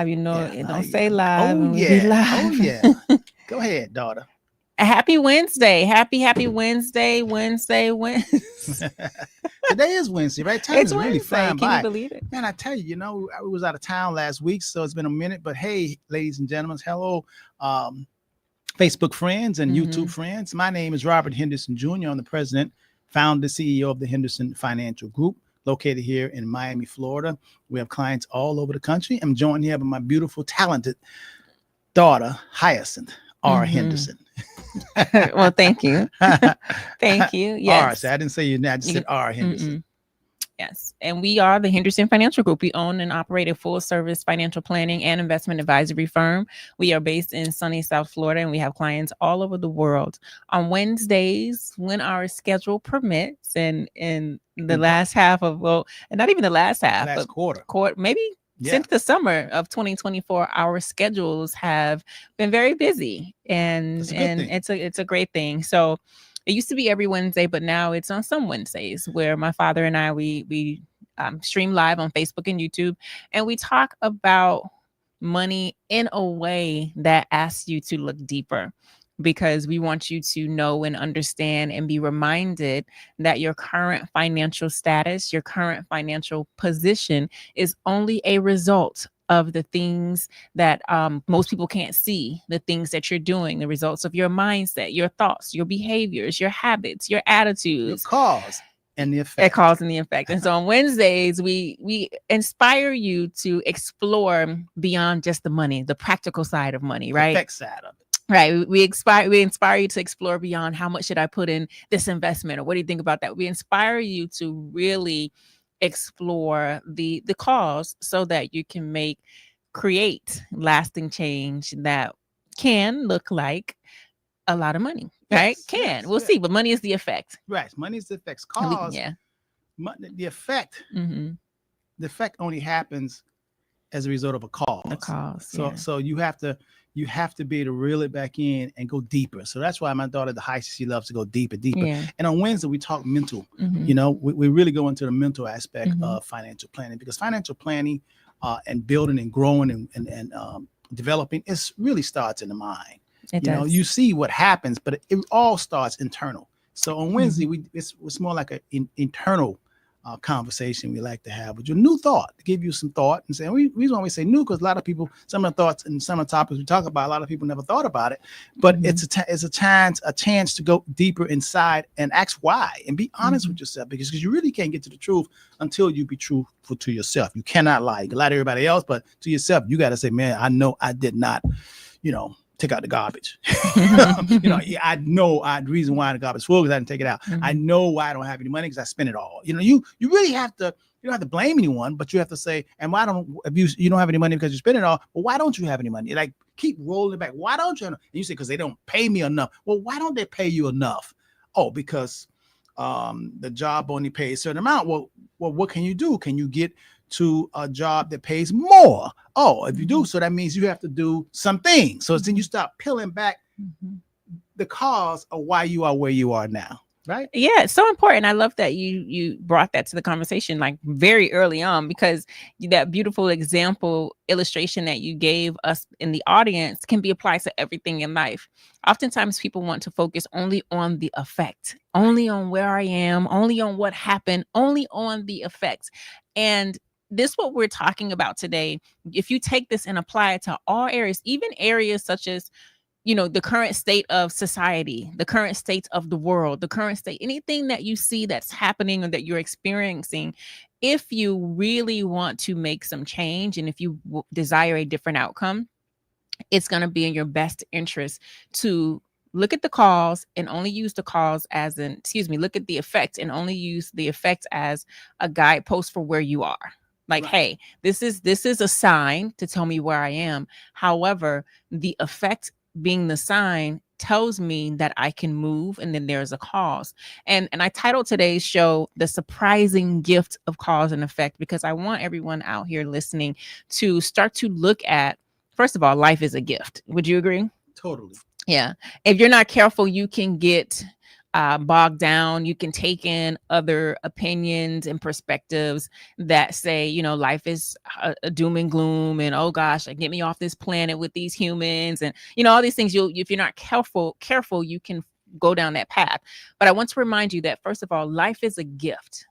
Don't say live Oh and we be yeah. Oh live. yeah. Go ahead, daughter. Happy Wednesday. Happy Wednesday. Wednesday. Today is Wednesday, right? Time It's is really Wednesday. flying Can you by. believe it? Man, I tell you, I was out of town last week, so it's been a minute. But hey, ladies and gentlemen, hello, um, Facebook friends and YouTube Mhm. friends. My name is Robert Henderson Jr. I'm the president, founder, CEO of the Henderson Financial Group, located here in Miami, Florida. We have clients all over the country. I'm joined here by my beautiful, talented daughter, Hyacinth R. Mhm. Henderson. Well, thank you. Thank you. R. Yes. So I didn't say your name, I just You- said R. Henderson. mm-mm. Yes. And we are the Henderson Financial Group. We own and operate a full service financial planning and investment advisory firm. We are based in sunny South Florida and we have clients all over the world. On Wednesdays, when our schedule permits, and in the last half of, well, and not even the last half, Last but quarter. maybe Yeah. since the summer of 2024, our schedules have been very busy, and That's a good thing. it's a great thing. So it used to be every Wednesday, but now it's on some Wednesdays where my father and I we stream live on Facebook and YouTube, and we talk about money in a way that asks you to look deeper, because we want you to know and understand and be reminded that your current financial status, your current financial position is only a result of the things that most people can't see, the things that you're doing, the results of your mindset, your thoughts, your behaviors, your habits, your Your attitudes. cause and the A effect. cause and the effect. And so on Wednesdays, we inspire you to explore beyond just the money, the practical side of money, The right? effect side of it. Right. We inspire you to explore beyond how much should I put in this investment, or what do you think about that? We inspire you to really explore the cause, so that you can create lasting change that can look like a lot of money. Right? We'll see, but money is the effect. Right. Money is the effects. And Cause, the effect, Mm-hmm. the effect only happens as a result of a cause. The cause. So you have to be able to reel it back in and go deeper. So that's why my daughter, the high, she loves to go deeper. Yeah. And on Wednesday we talk mental. Mm-hmm. We really go into the mental aspect Mhm. of financial planning, because financial planning and building and growing and developing, it really starts in the mind. It does. You see what happens, but it all starts internal. So on Wednesday, it's more like an internal conversation we like to have with you. New thought, to give you some thought, and say, reason why we say new, because a lot of people, some of the thoughts and some of the topics we talk about, a lot of people never thought about it. But it's a chance to go deeper inside and ask why, and be honest with yourself, because you really can't get to the truth until you be truthful to yourself. You cannot lie. You can lie to everybody else, but to yourself, you got to say, man, I know I did not, take out the garbage. I know the reason why the garbage is full, because I didn't take it out. I know why I don't have any money, because I spent it all. You really have to. You don't have to blame anyone, but you have to say, and why don't if you don't have any money because you spend it all? Well, why don't you have any money? Like, keep rolling it back. Why don't you? And you say, because they don't pay me enough. Well, why don't they pay you enough? Oh, because the job only pays a certain amount. Well, what can you do? Can you get to a job that pays more? Oh, if you do, so that means you have to do some things. So then you start peeling back the cause of why you are where you are now. Right? Yeah, it's so important. I love that you brought that to the conversation, like, very early on, because that beautiful example illustration that you gave us in the audience can be applied to everything in life. Oftentimes people want to focus only on the effect, only on where I am, only on what happened, only on the effects. And this what we're talking about today. If you take this and apply it to all areas, even areas such as the current state of society, the current state of the world, the current state, anything that you see that's happening or that you're experiencing, if you really want to make some change, and if you desire a different outcome, it's going to be in your best interest to look at the cause and only use the cause look at the effect and only use the effect as a guidepost for where you are. Like, right. Hey, this is a sign to tell me where I am. However, the effect being the sign tells me that I can move, and then there's a cause. And I titled today's show The Surprising Gift of Cause and Effect, because I want everyone out here listening to start to look at, first of all, life is a gift. Would you agree? Totally. Yeah. If you're not careful, you can get bogged down. You can take in other opinions and perspectives that say, you know, life is a doom and gloom, and oh gosh, like, get me off this planet with these humans, and you know, all these things. If you're not careful, you can go down that path. But I want to remind you that, first of all, life is a gift,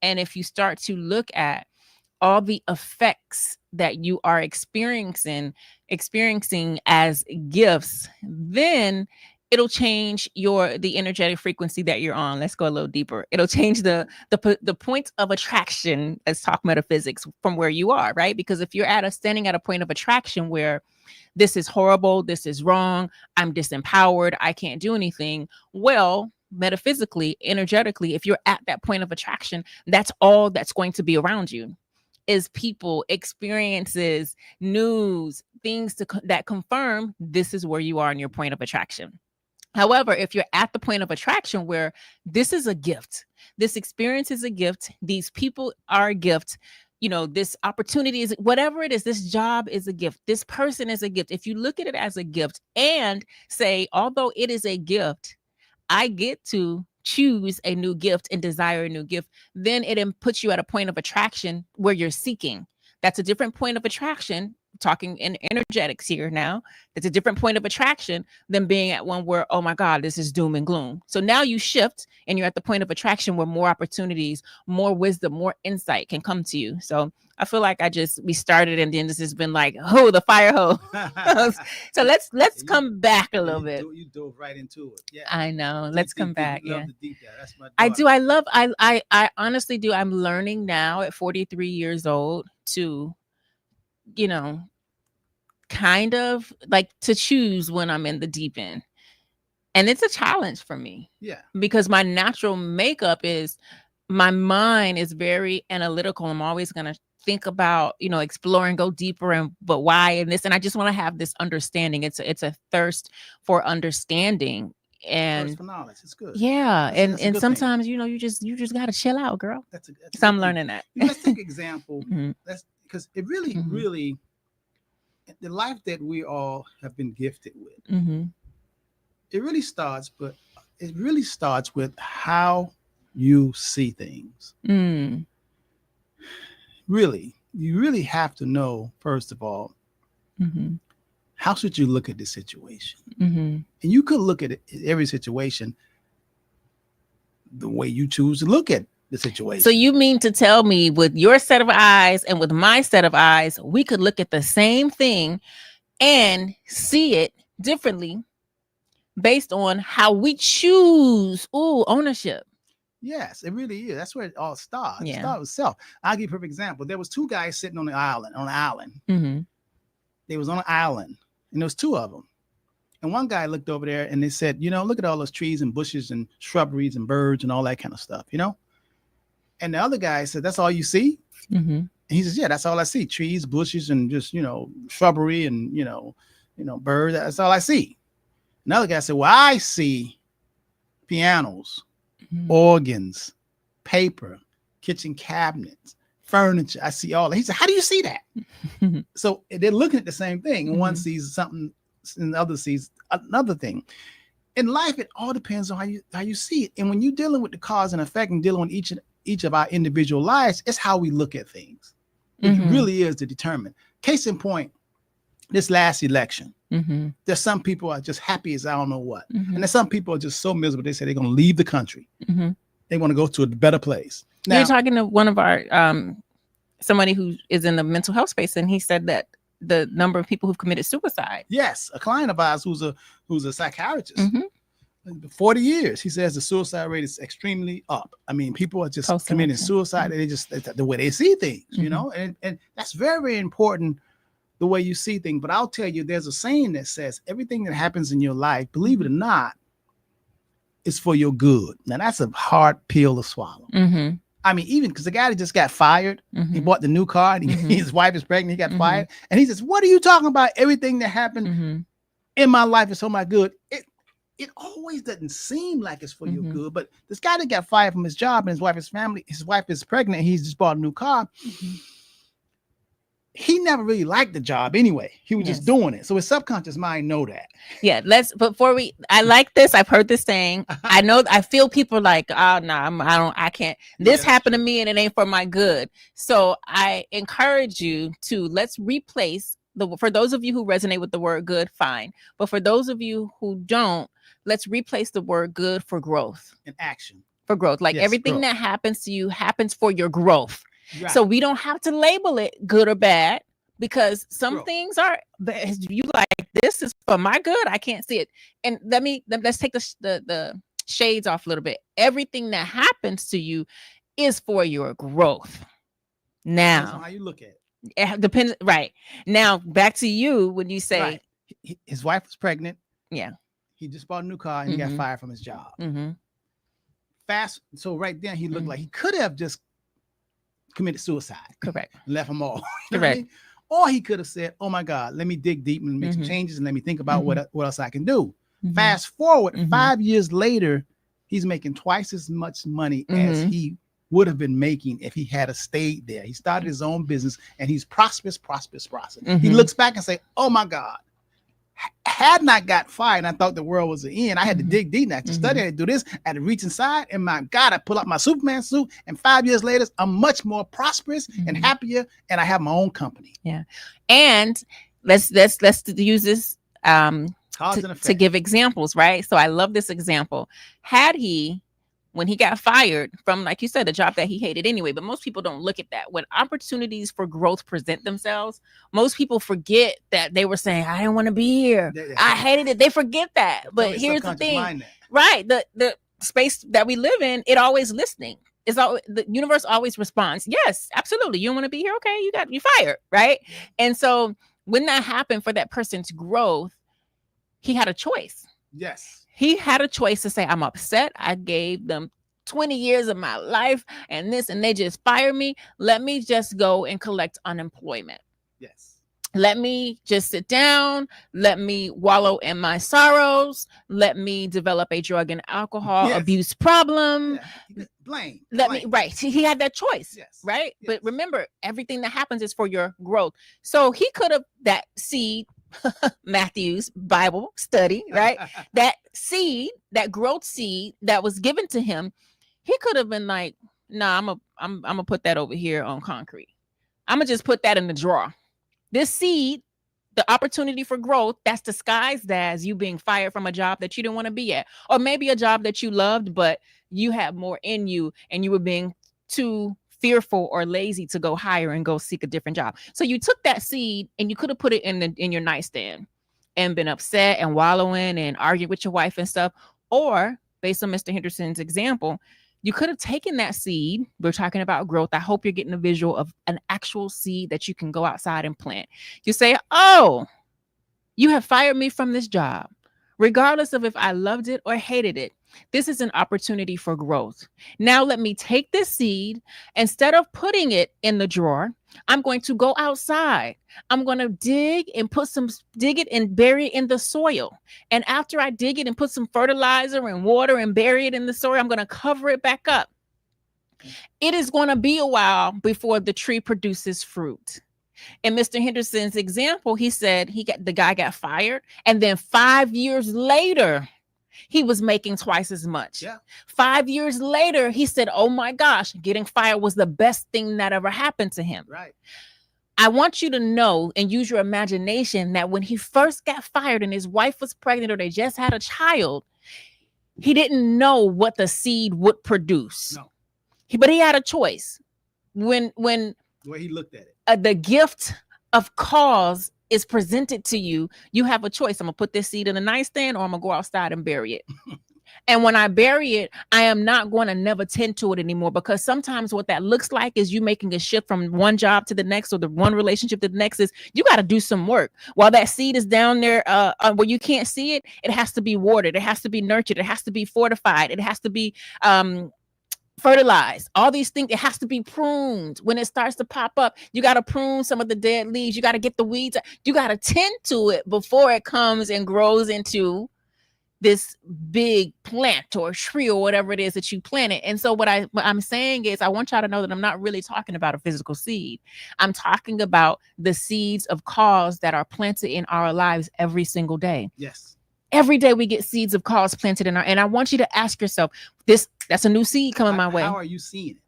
and if you start to look at all the effects that you are experiencing as gifts, then it'll change the energetic frequency that you're on. Let's go a little deeper. It'll change the point of attraction. Let's talk metaphysics from where you are, right? Because if you're standing at a point of attraction where this is horrible, this is wrong, I'm disempowered, I can't do anything, well, metaphysically, energetically, if you're at that point of attraction, that's all that's going to be around you, is people, experiences, news, things that confirm this is where you are in your point of attraction. However, if you're at the point of attraction where this is a gift, this experience is a gift, these people are a gift, you know, this opportunity is, whatever it is, this job is a gift, this person is a gift. If you look at it as a gift and say, although it is a gift, I get to choose a new gift and desire a new gift, then it puts you at a point of attraction where you're seeking. That's a different point of attraction. Talking in energetics here now, it's a different point of attraction than being at one where, oh my God, this is doom and gloom. So now you shift and you're at the point of attraction where more opportunities, more wisdom, more insight can come to you. So I feel like we started and then this has been like, oh, the fire hose. So let's come back a little bit. You dove right into it. Yeah, I know. Let's come back. Yeah, that's my I do. I honestly do. I'm learning now at 43 years old to, you know, kind of like to choose when I'm in the deep end. And it's a challenge for me. Yeah. Because my natural makeup is, my mind is very analytical. I'm always going to think about, you know, explore and go deeper, but why and this. And I just want to have this understanding. It's a thirst for understanding. And thirst for knowledge. It's good. Yeah. That's and sometimes, thing. You know, you just got to chill out, girl. So I'm learning that. Let's take an example. Because it really, really, the life that we all have been gifted with, it really starts with how you see things. Really, you really have to know, first of all, how should you look at this situation? And you could look at every situation the way you choose to look at the situation. So you mean to tell me, with your set of eyes and with my set of eyes, we could look at the same thing and see it differently based on how we choose ownership? Yes, it really is. That's where it all starts. Yeah. It starts with self. I'll give you a perfect example. There was two guys sitting on an island. They was on an island, and there was two of them. And one guy looked over there and they said, you know, look at all those trees and bushes and shrubberies and birds and all that kind of stuff, you know? And the other guy said, that's all you see? And he says, yeah, that's all I see. Trees, bushes, and just, you know, shrubbery and, you know, birds. That's all I see. Another guy said, well, I see pianos, organs, paper, kitchen cabinets, furniture. I see all that. He said, how do you see that? So they're looking at the same thing. And one sees something and the other sees another thing. In life, it all depends on how you see it. And when you're dealing with the cause and effect and dealing with each of our individual lives, it's how we look at things. It really is to determine. Case in point, this last election, there's some people are just happy as I don't know what. And there's some people are just so miserable, they say they're going to leave the country. They want to go to a better place. Now, you're talking to one of our, somebody who is in the mental health space, and he said that the number of people who've committed suicide. Yes, a client of ours who's a psychiatrist. 40 years, he says the suicide rate is extremely up. I mean, people are just committing suicide. They just, the way they see things, you know, and that's very, very important, the way you see things. But I'll tell you, there's a saying that says everything that happens in your life, believe it or not, is for your good. Now, that's a hard pill to swallow. I mean, even because the guy that just got fired, he bought the new car, and his wife is pregnant, he got fired. And he says, what are you talking about? Everything that happened in my life is for my good. It always doesn't seem like it's for your good. But this guy that got fired from his job and his wife is pregnant, he's just bought a new car. he never really liked the job anyway. He was just doing it. So his subconscious mind know that. Yeah, I like this. I've heard this saying. I feel people like, oh no, I can't. This happened to me and it ain't for my good. So I encourage you to let's replace for those of you who resonate with the word good, fine. But for those of you who don't, let's replace the word good for growth. And action. For growth. Like everything that happens to you happens for your growth. Right. So we don't have to label it good or bad, because some things are, you like, this is for my good. I can't see it. And let's take the shades off a little bit. Everything that happens to you is for your growth. Now, that's how you look at it. It depends. Right. Now, back to you when you say his wife was pregnant. Yeah. He just bought a new car and he got fired from his job. So right then he looked like he could have just committed suicide. Correct. Left them all. Correct. Or he could have said, oh my God, let me dig deep and make some changes and let me think about what else I can do. Fast forward 5 years later, he's making twice as much money as he would have been making if he had stayed there. He started his own business and he's prosperous. He looks back and say, oh my God, had not got fired and I thought the world was the end, I had to dig deep, I had to study, I had to do this, I had to reach inside, and my God, I pull out my Superman suit, and 5 years later, I'm much more prosperous and happier, and I have my own company. Yeah. And let's use this to give examples, right? So I love this example. Had he, when he got fired from, like you said, the job that he hated anyway, but most people don't look at that. When opportunities for growth present themselves, most people forget that they were saying, I didn't want to be here. I hated it. They forget that. But here's the thing, right? The space that we live in, it always listening. The universe always responds. Yes, absolutely. You don't want to be here. Okay. You fired. Right. And so when that happened for that person's growth, he had a choice. Yes. He had a choice to say, I'm upset. I gave them 20 years of my life and they just fired me. Let me just go and collect unemployment. Yes. Let me just sit down. Let me wallow in my sorrows. Let me develop a drug and alcohol abuse problem. Yeah. Blame. Right. He had that choice. Yes. Right. Yes. But remember, everything that happens is for your growth. So he could have that seed, Matthew's Bible study, right? That seed, that growth seed that was given to him, he could have been like, nah, I'm gonna put that over here on concrete. I'm gonna just put that in the drawer. This seed, the opportunity for growth, that's disguised as you being fired from a job that you didn't want to be at, or maybe a job that you loved, but you had more in you and you were being too fearful or lazy to go higher and go seek a different job. So you took that seed and you could have put it in your nightstand and been upset and wallowing and arguing with your wife and stuff. Or based on Mr. Henderson's example, you could have taken that seed. We're talking about growth. I hope you're getting a visual of an actual seed that you can go outside and plant. You say, oh, you have fired me from this job, regardless of if I loved it or hated it. This is an opportunity for growth. Now let me take this seed. Instead of putting it in the drawer, I'm going to go outside. I'm going to dig it and bury it in the soil. And after I dig it and put some fertilizer and water and bury it in the soil, I'm going to cover it back up. It is going to be a while before the tree produces fruit. In Mr. Henderson's example, he said the guy got fired, and then 5 years later, he was making twice as much. Yeah. 5 years later, he said, oh my gosh, getting fired was the best thing that ever happened to him. Right. I want you to know and use your imagination that when he first got fired and his wife was pregnant or they just had a child, he didn't know what the seed would produce. No. But he had a choice. When the way he looked at it, the gift of cause is presented to you, you have a choice. I'm gonna put this seed in a nightstand or I'm gonna go outside and bury it. And when I bury it, I am not going to never tend to it anymore, because sometimes what that looks like is you making a shift from one job to the next, or the one relationship to the next. Is you got to do some work while that seed is down there where you can't see it. It has to be watered. It has to be nurtured. It has to be fortified. It has to be fertilized. All these things, it has to be pruned. When it starts to pop up, you got to prune some of the dead leaves. You got to get the weeds. You got to tend to it before it comes and grows into this big plant or tree or whatever it is that you planted. And so what I'm saying is, I want y'all to know that I'm not really talking about a physical seed. I'm talking about the seeds of cause that are planted in our lives every single day. Yes. Every day we get seeds of cause planted in our, and I want you to ask yourself, that's a new seed coming my way. How are you seeing it?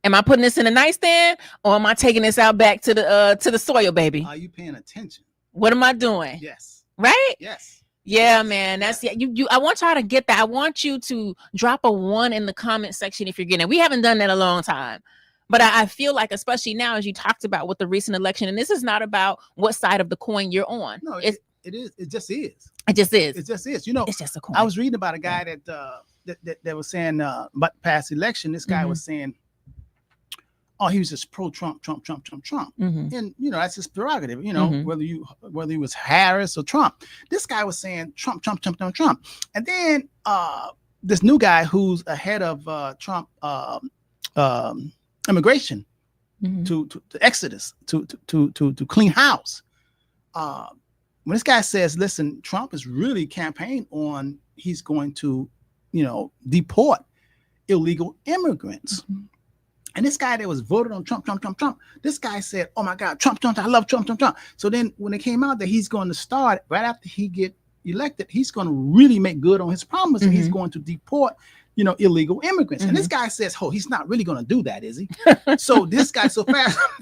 Am I putting this in a nightstand, or am I taking this out back to the soil, baby? Are you paying attention? What am I doing? Yes. Right? Yes. Yeah, man. That's you. I want y'all to get that. I want you to drop a 1 in the comment section if you're getting it. We haven't done that in a long time. But I feel like, especially now, as you talked about with the recent election, and this is not about what side of the coin you're on. No, it is. It just is. It just is. It just is. You know, it's just a coin. I was reading about a guy that was saying about past election. This guy was saying, oh, he was just pro-Trump, Trump. Mm-hmm. And, you know, that's his prerogative, you know, whether he was Harris or Trump. This guy was saying Trump. And then this new guy who's ahead of Trump immigration to exodus, to clean house. When this guy says, listen, Trump is really campaigning on, he's going to, you know, deport illegal immigrants. Mm-hmm. And this guy that was voted on Trump, this guy said, oh my God, Trump, I love Trump. So then when it came out that he's going to start, right after he get elected, he's going to really make good on his promise, and he's going to deport, you know, illegal immigrants. And this guy says, oh, he's not really going to do that, is he? So this guy,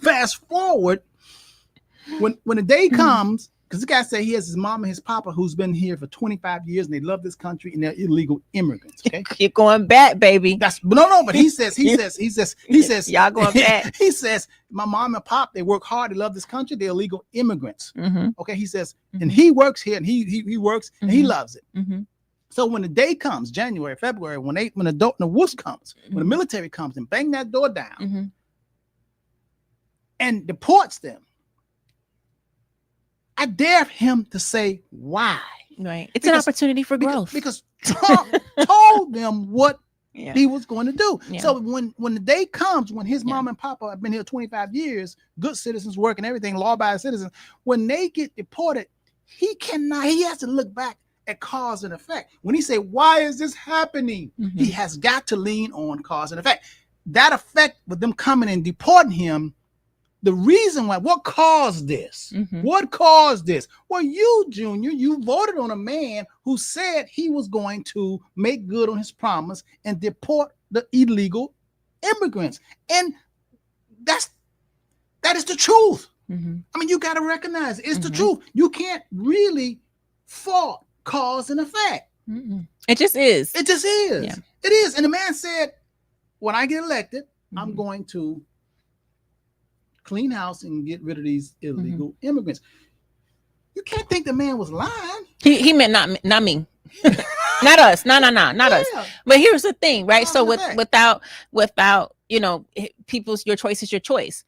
fast forward, when the day comes, because this guy said he has his mom and his papa who's been here for 25 years and they love this country and they're illegal immigrants. Okay, you're going back, baby. But he says y'all going back. He says my mom and pop, they work hard, they love this country, they're illegal immigrants. Okay, he says, and he works here and he works and he loves it. So when the day comes, January, February, when the wolf comes, when the military comes and bang that door down and deports them, I dare him to say why. Right. It's an opportunity for growth. Because Trump told them what he was going to do. Yeah. So when the day comes, when his mom and papa have been here 25 years, good citizens, working everything, law-abiding citizens, when they get deported, he has to look back at cause and effect. When he say, why is this happening? He has got to lean on cause and effect. That effect with them coming and deporting him, the reason why, what caused this? What caused this? Well, you, Junior, you voted on a man who said he was going to make good on his promise and deport the illegal immigrants. And that is the truth. I mean, you got to recognize it's the truth. You can't really fault cause and effect. It just is. It just is. Yeah. It is. And the man said, when I get elected, I'm going to clean house and get rid of these illegal immigrants. You can't think the man was lying. He meant not me. Not us. Not us. But here's the thing, right? So without, you know, your choice is your choice.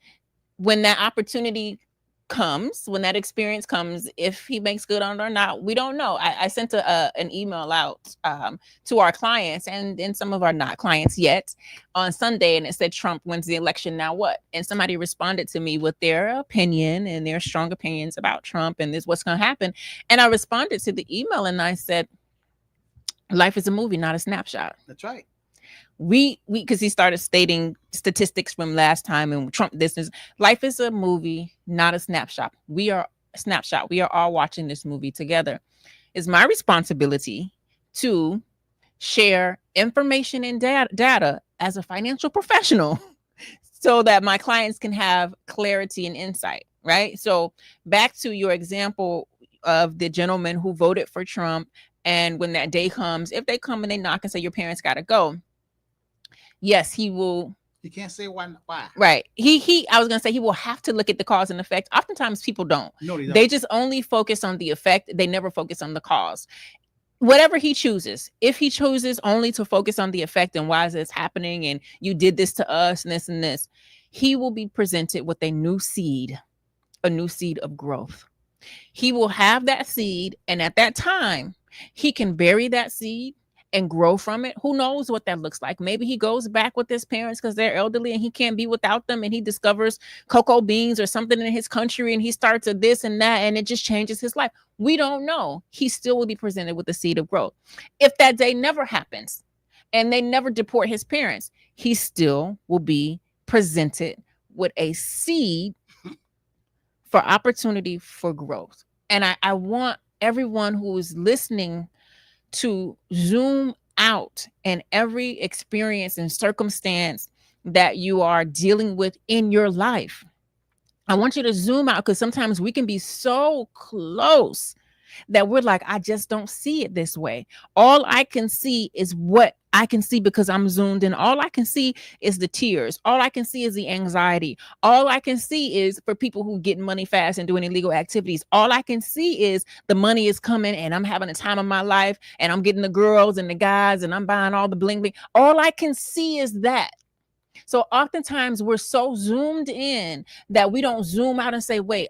When that opportunity comes, when that experience comes, if he makes good on it or not, we don't know. I sent an email out to our clients and some of our not clients yet on Sunday, and it said Trump wins the election, now what? And somebody responded to me with their opinion and their strong opinions about Trump and this what's going to happen. And I responded to the email and I said, life is a movie, not a snapshot. That's right. We because he started stating statistics from last time and Trump life is a movie, not a snapshot. We are a snapshot. We are all watching this movie together. It's my responsibility to share information and data as a financial professional so that my clients can have clarity and insight, right? So back to your example of the gentleman who voted for Trump, and when that day comes, if they come and they knock and say your parents got to go, yes, he will. You can't say why. Right. I was going to say he will have to look at the cause and effect. Oftentimes people don't. No, they don't. They just only focus on the effect. They never focus on the cause. Whatever he chooses, if he chooses only to focus on the effect and why is this happening and you did this to us and this, he will be presented with a new seed of growth. He will have that seed, and at that time, he can bury that seed and grow from it, who knows what that looks like? Maybe he goes back with his parents because they're elderly and he can't be without them, and he discovers cocoa beans or something in his country and he starts a this and that and it just changes his life. We don't know. He still will be presented with the seed of growth. If that day never happens and they never deport his parents, he still will be presented with a seed for opportunity for growth. And I want everyone who is listening to zoom out in every experience and circumstance that you are dealing with in your life. I want you to zoom out, because sometimes we can be so close that we're like, I just don't see it this way. All I can see is what I can see because I'm zoomed in. All I can see is the tears. All I can see is the anxiety. All I can see is for people who get money fast and doing illegal activities. All I can see is the money is coming and I'm having a time of my life and I'm getting the girls and the guys and I'm buying all the bling bling. All I can see is that. So oftentimes we're so zoomed in that we don't zoom out and say, wait,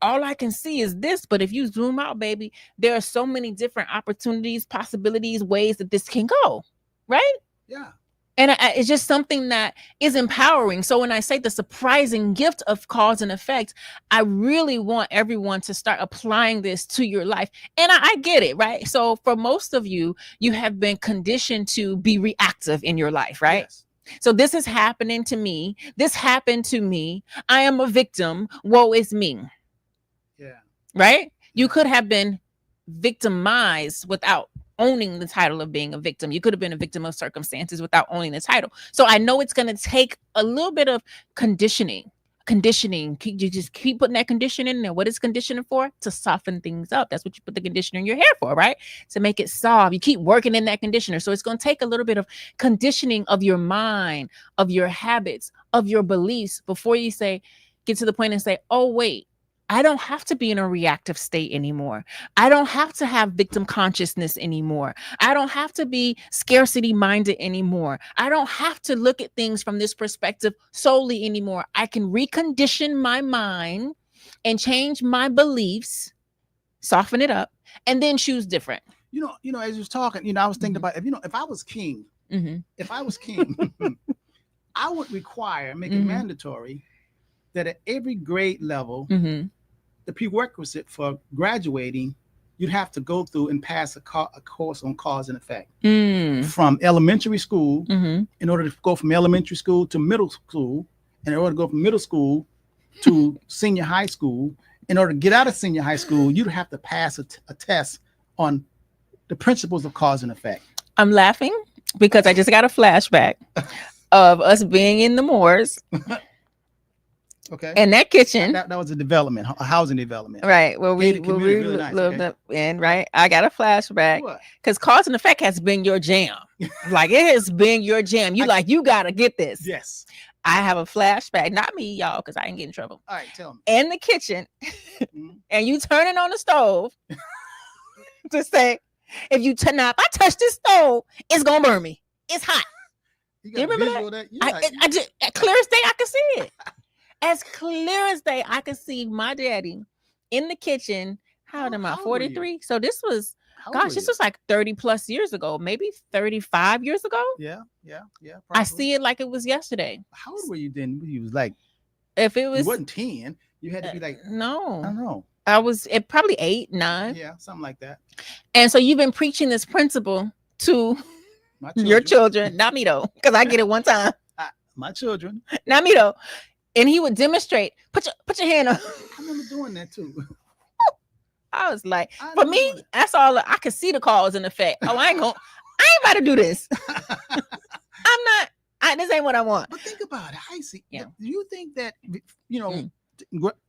all I can see is this. But if you zoom out, baby, there are so many different opportunities, possibilities, ways that this can go. Right? Yeah. And it's just something that is empowering. So when I say the surprising gift of cause and effect, I really want everyone to start applying this to your life. And I get it, right? So for most of you, you have been conditioned to be reactive in your life, right? Yes. So this is happening to me. This happened to me. I am a victim. Woe is me. Yeah. Right? You could have been victimized without owning the title of being a victim. You could have been a victim of circumstances without owning the title. So I know it's going to take a little bit of conditioning. You just keep putting that conditioning in there. What is conditioning for? To soften things up. That's what you put the conditioner in your hair for, right? To make it soft. You keep working in that conditioner. So it's going to take a little bit of conditioning of your mind, of your habits, of your beliefs before you get to the point and say, oh, wait, I don't have to be in a reactive state anymore. I don't have to have victim consciousness anymore. I don't have to be scarcity minded anymore. I don't have to look at things from this perspective solely anymore. I can recondition my mind and change my beliefs, soften it up, and then choose different. As you was talking, I was thinking about, if I was king, I would make it mandatory that at every grade level, the prerequisite for graduating, you'd have to go through and pass a course on cause and effect from elementary school. In order to go from elementary school to middle school, and in order to go from middle school to senior high school, in order to get out of senior high school, you'd have to pass a test on the principles of cause and effect. I'm laughing because I just got a flashback of us being in the Moors. Okay. In that kitchen. That was a housing development. Right. Well, we really lived up in, right? I got a flashback because cause and effect has been your jam. Like it has been your jam. You got to get this. Yes. I have a flashback, not me, y'all, because I didn't get in trouble. All right, tell me. In the kitchen, and you turning on the stove to say, if I touch this stove, it's going to burn me. It's hot. You remember that? I just, clear as day, I can see it. As clear as day, I could see my daddy in the kitchen. How old am I? 43. So this was, this was like 30 plus years ago, maybe 35 years ago. Yeah. Probably. I see it like it was yesterday. How old were you then? You was like, if it was, you wasn't 10, you had to be like, no, I don't know. I was probably 8, 9. Yeah, something like that. And so you've been preaching this principle to your children, not me though, because I get it one time. My children, not me though. And he would demonstrate, put your hand up. I remember doing that too. I was like, for me, that's all I could see the cause and effect. Oh, I ain't about to do this. This ain't what I want. But think about it. I see. Yeah. Do you think that, in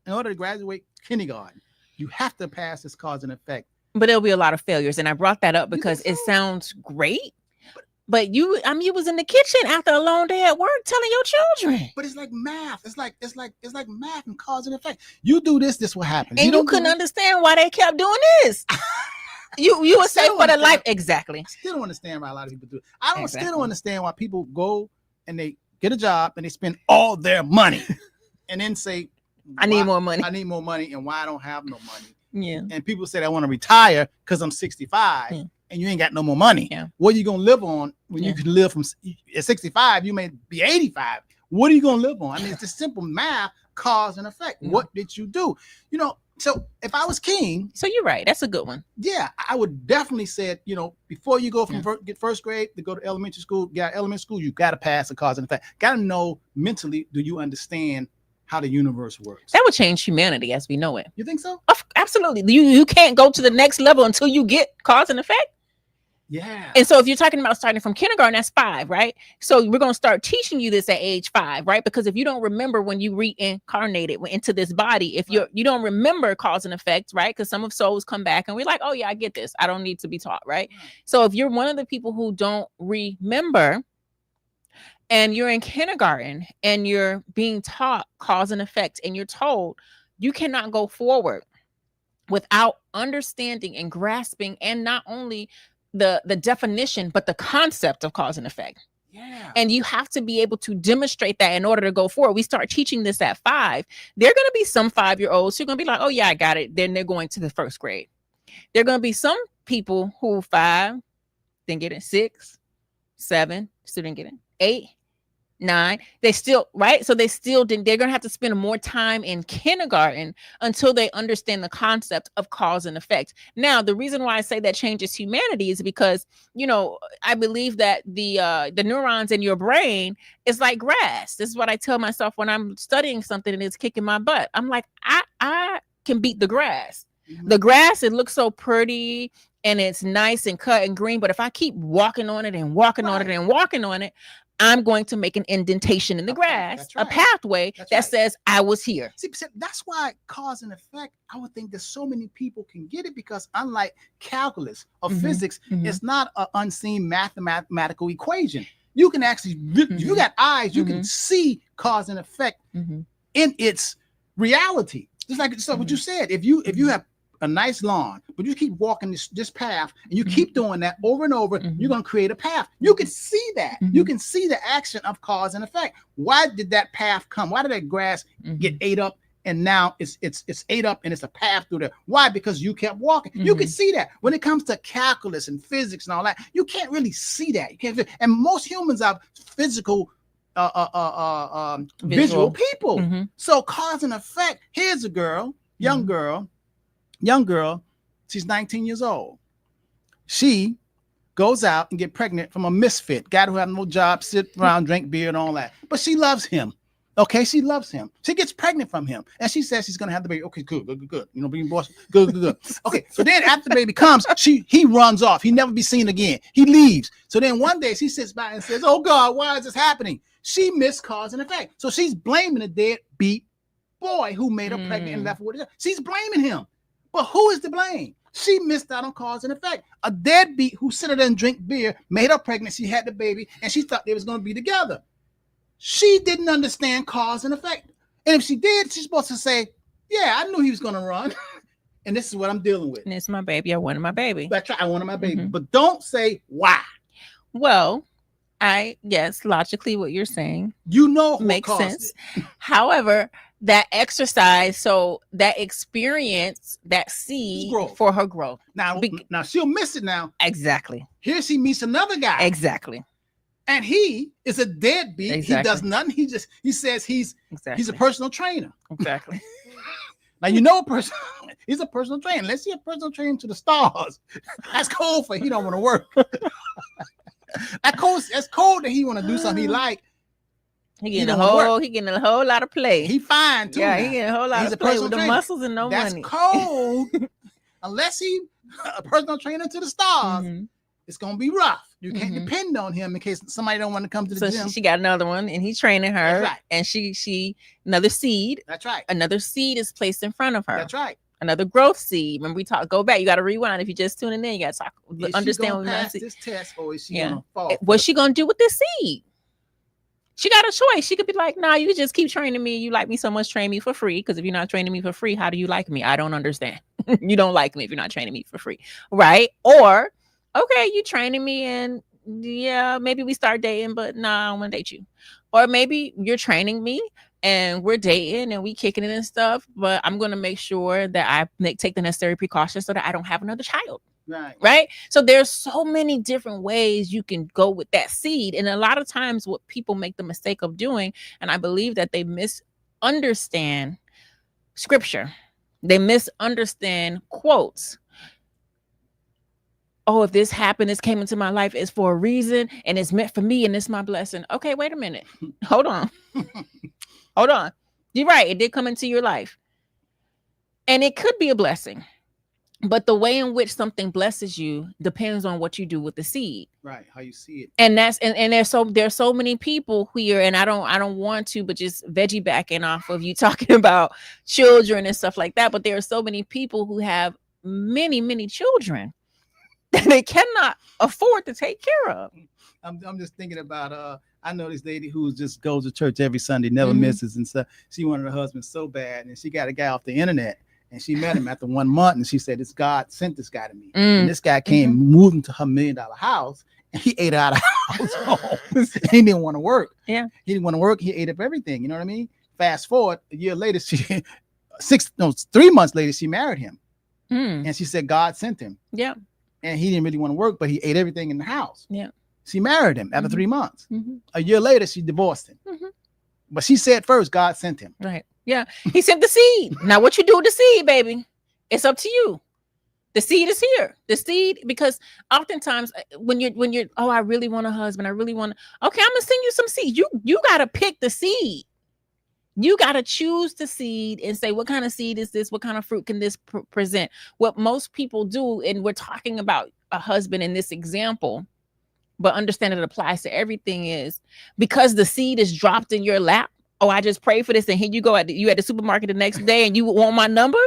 order to graduate kindergarten, you have to pass this cause and effect? But there'll be a lot of failures. And I brought that up because it sounds great. But you was in the kitchen after a long day at work telling your children. But it's like math. It's like math and cause and effect. You do this will happen. And you couldn't understand why they kept doing this. you would say for the life. Exactly. I still don't understand why a lot of people do it. Still don't understand why people go and they get a job and they spend all their money and then say, I need more money. I need more money, and why I don't have no money. Yeah. And people say I want to retire because I'm 65. and you ain't got no more money. Yeah. What are you gonna live on when Yeah. you can live from at 65? You may be 85. What are you gonna live on? I mean, it's just simple math, cause and effect. Yeah. What did you do? You know, so if I was king, So you're right. That's a good one. yeah, I would definitely say, you know, before you go from Yeah. get first grade to go to elementary school, you got to pass the cause and effect. Got to know mentally, do you understand how the universe works? That would change humanity as we know it. You think so? Absolutely. You can't go to the next level until you get cause and effect. Yeah. And so if you're talking about starting from kindergarten, that's 5, right? So we're going to start teaching you this at age 5, right? Because if you don't remember when you reincarnated into this body, if you don't remember cause and effect, right? Because some of souls come back and we're like, oh yeah, I get this. I don't need to be taught, right? So if you're one of the people who don't remember and you're in kindergarten and you're being taught cause and effect and you're told you cannot go forward without understanding and grasping, and not only the definition, but the concept of cause and effect. Yeah. And you have to be able to demonstrate that in order to go forward. We start teaching this at 5. There are going to be some 5-year-olds who are going to be like, oh yeah, I got it. Then they're going to the first grade. There are going to be some people who 5, then get it, 6, 7, still didn't get it, 8, 9, they still, right? So they still didn't, they're going to have to spend more time in kindergarten until they understand the concept of cause and effect. Now, the reason why I say that changes humanity is because, you know, I believe that the neurons in your brain is like grass. This is what I tell myself when I'm studying something and it's kicking my butt. I'm like, I can beat the grass. Mhm. The grass, it looks so pretty and it's nice and cut and green, but if I keep walking on it and walking on it and walking on it, I'm going to make an indentation in the grass, That's a right. pathway That's that right. says I was here. See, that's why cause and effect, I would think that so many people can get it, because unlike calculus or Mhm. physics, Mhm. it's not an unseen mathematical equation. You can actually, you got eyes, you can see cause and effect Mhm. in its reality. Just like what you said, if you have a nice lawn, but you keep walking this path and you keep doing that over and over, you're going to create a path. You can see that. You can see the action of cause and effect. Why did that path come? Why did that grass get ate up and now it's ate up and it's a path through there? Why? Because you kept walking. You can see that. When it comes to calculus and physics and all that, you can't really see that. You can't. And most humans are physical visual people. Mhm. So cause and effect. Here's a girl, young girl, she's 19 years old. She goes out and get pregnant from a misfit, guy who have no job, sit around, drink beer and all that. But she loves him. Okay, she loves him. She gets pregnant from him, and she says she's gonna have the baby. Okay, good. You know, being boss, good. Okay, so then after the baby comes, he runs off. He never be seen again. He leaves. So then one day she sits back and says, "Oh God, why is this happening?" She missed cause and effect. So she's blaming the deadbeat boy who made her pregnant and left her with her. She's blaming him. But who is to blame? She missed out on cause and effect. A deadbeat who sit there and drink beer, made her pregnant, she had the baby, and she thought they was going to be together. She didn't understand cause and effect. And if she did, she's supposed to say, yeah, I knew he was going to run. And this is what I'm dealing with. And it's my baby. I wanted my baby. That's right. I wanted my baby. But don't say why. Well, yes, logically what you're saying You know what makes caused sense. it. However, that exercise, so that experience, that seed Growth. for her growth. Now she'll miss it now. Exactly. Here she meets another guy. Exactly. And he is a deadbeat. Exactly. He does nothing. He says he's a personal trainer. Exactly. Now you know a person. He's a personal trainer. Let's see a personal trainer to the stars. That's cold for he don't want to work. That's cold that he want to do something he like. He getting a whole lot of play. He fine too. Yeah, now. he getting a whole lot He's of a play personal with the trainer. muscles and no That's money. cold. Unless he a personal trainer to the stars, it's gonna be rough. You can't depend on him in case somebody don't want to come to the gym. She got another one, and he's training her. That's right. And she another seed. That's right. Another seed is placed in front of her. That's right. Another growth seed. Remember, go back. You got to rewind. If you're just tuning in, you got to talk. Is Understand she what gonna we pass this test, or is she gonna fall? What's she gonna do with this seed? She got a choice. She could be like, nah, you just keep training me. You like me so much, train me for free. Because if you're not training me for free, how do you like me? I don't understand. You don't like me if you're not training me for free. Right? Or, okay, you training me and yeah, maybe we start dating, but nah, I don't want to date you. Or maybe you're training me and we're dating and we kicking it and stuff, but I'm going to make sure that I take the necessary precautions so that I don't have another child. Right. So there's so many different ways you can go with that seed. And a lot of times what people make the mistake of doing, and I believe that they misunderstand scripture. They misunderstand quotes. Oh, if this happened, this came into my life, it's for a reason and it's meant for me and it's my blessing. Okay, wait a minute. Hold on. Hold on. You're right. It did come into your life. And it could be a blessing. But the way in which something blesses you depends on what you do with the seed. Right, how you see it. And that's and there's so many people here, and I don't want to, but just veggie backing off of you talking about children and stuff like that. But there are so many people who have many children that they cannot afford to take care of. I'm just thinking about I know this lady who just goes to church every Sunday, never misses and stuff. She wanted her husband so bad, and she got a guy off the internet. And she met him after 1 month, and she said, "This God sent this guy to me." And this guy came, moved into her $1 million house, and he ate out of the house. He didn't want to work. Yeah, he didn't want to work. He ate up everything. You know what I mean? Fast forward a year later, 3 months later, she married him, and she said God sent him. Yeah, and he didn't really want to work, but he ate everything in the house. Yeah, she married him after 3 months. A year later, she divorced him. But she said first, God sent him. Right. Yeah. He sent the seed. Now, what you do with the seed, baby, it's up to you. The seed is here. The seed, because oftentimes when you're, oh, I really want a husband. I really want. Okay, I'm gonna send you some seed. You gotta pick the seed. You gotta choose the seed and say, what kind of seed is this? What kind of fruit can this present? What most people do, and we're talking about a husband in this example, but understand it applies to everything, is because the seed is dropped in your lap. Oh, I just prayed for this, and here you go. You at the supermarket the next day, and you want my number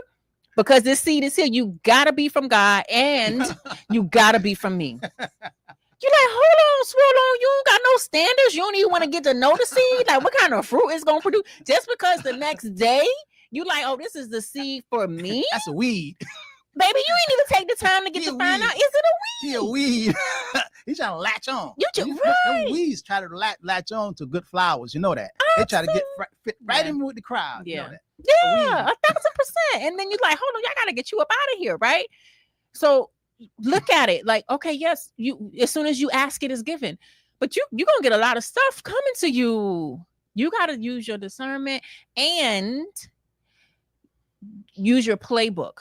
because this seed is here. You gotta be from God, and you gotta be from me. You're like, hold on, Swirl, you don't got no standards. You don't even want to get to know the seed. Like, what kind of fruit it's gonna produce? Just because the next day you like, oh, this is the seed for me. That's a weed. Baby, you ain't even take the time to get to find out. Is it a weed? He a weed. He's trying to latch on. You just right. The weeds try to latch on to good flowers. You know that. They try to get fit right in with the crowd. Yeah. You know that. Yeah, 1,000%. And then you're like, hold on, y'all gotta get you up out of here, right? So look at it like, okay, yes, you as soon as you ask, it is given. But you're gonna get a lot of stuff coming to you. You gotta use your discernment and use your playbook.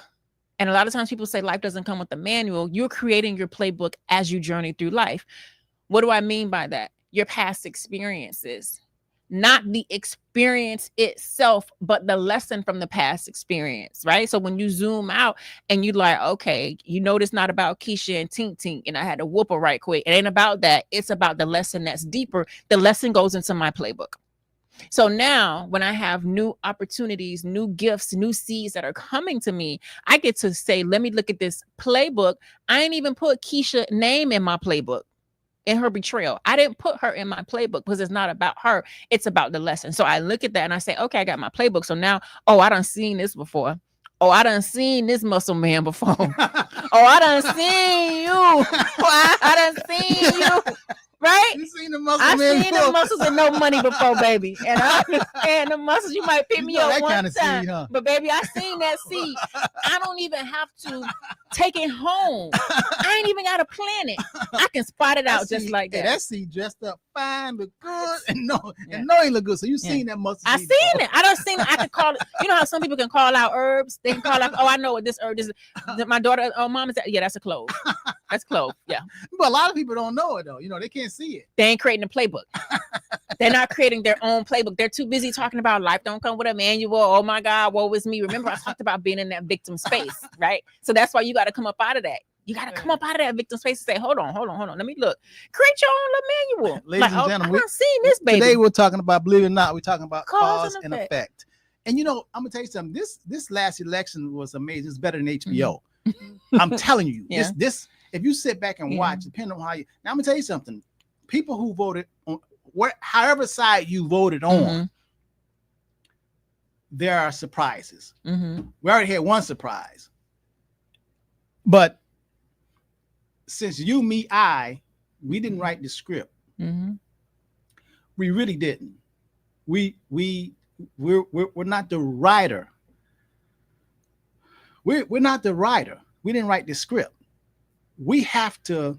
And a lot of times people say life doesn't come with a manual. You're creating your playbook as you journey through life. What do I mean by that? Your past experiences, not the experience itself, but the lesson from the past experience, right? So when you zoom out and you like, okay, you know, it's not about Keisha and Tink Tink, and I had to whoop her right quick. It ain't about that. It's about the lesson that's deeper. The lesson goes into my playbook. So now when I have new opportunities, new gifts, new seeds that are coming to me, I get to say, let me look at this playbook. I ain't even put Keisha's name in my playbook in her betrayal. I didn't put her in my playbook because it's not about her. It's about the lesson. So I look at that and I say, okay, I got my playbook. So now, oh, I done seen this before. Oh, I done seen this muscle man before. Oh, I done seen you. Oh, I done seen you. Right? You seen the muscle I've man seen the muscles and no money before, baby. And I understand the muscles. You might pick me up one time. Seed, huh? But baby, I seen that seed. I don't even have to take it home. I ain't even gotta plant it. I can spot it out just like that. That seed dressed up fine, look good, and no, he look good. So you seen that muscle. I seen it. I done seen it. I could call it. You know how some people can call out herbs? They can call out, oh, I know what this herb is. My daughter, oh, mom is that. Yeah, that's a clove. That's clove. Yeah. But a lot of people don't know it though. You know, they can't see it. They ain't creating a playbook. They're not creating their own playbook. They're too busy talking about life don't come with a manual. Oh my God, woe is me. Remember, I talked about being in that victim space, right? So that's why you got to come up out of that. You got to come up out of that victim space and say, hold on. Let me look. Create your own little manual. Ladies and gentlemen, I've seen this, baby. Today we're talking about, believe it or not, we're talking about cause and effect. And you know, I'm gonna tell you something. This last election was amazing. It's better than HBO. I'm telling you, this if you sit back and watch, depending on how you. Now I'm gonna tell you something. People who voted on however side you voted on, there are surprises. We already had one surprise, but since you, me, we didn't write the script. We really didn't. We're not the writer. We're not the writer. We didn't write the script. we have to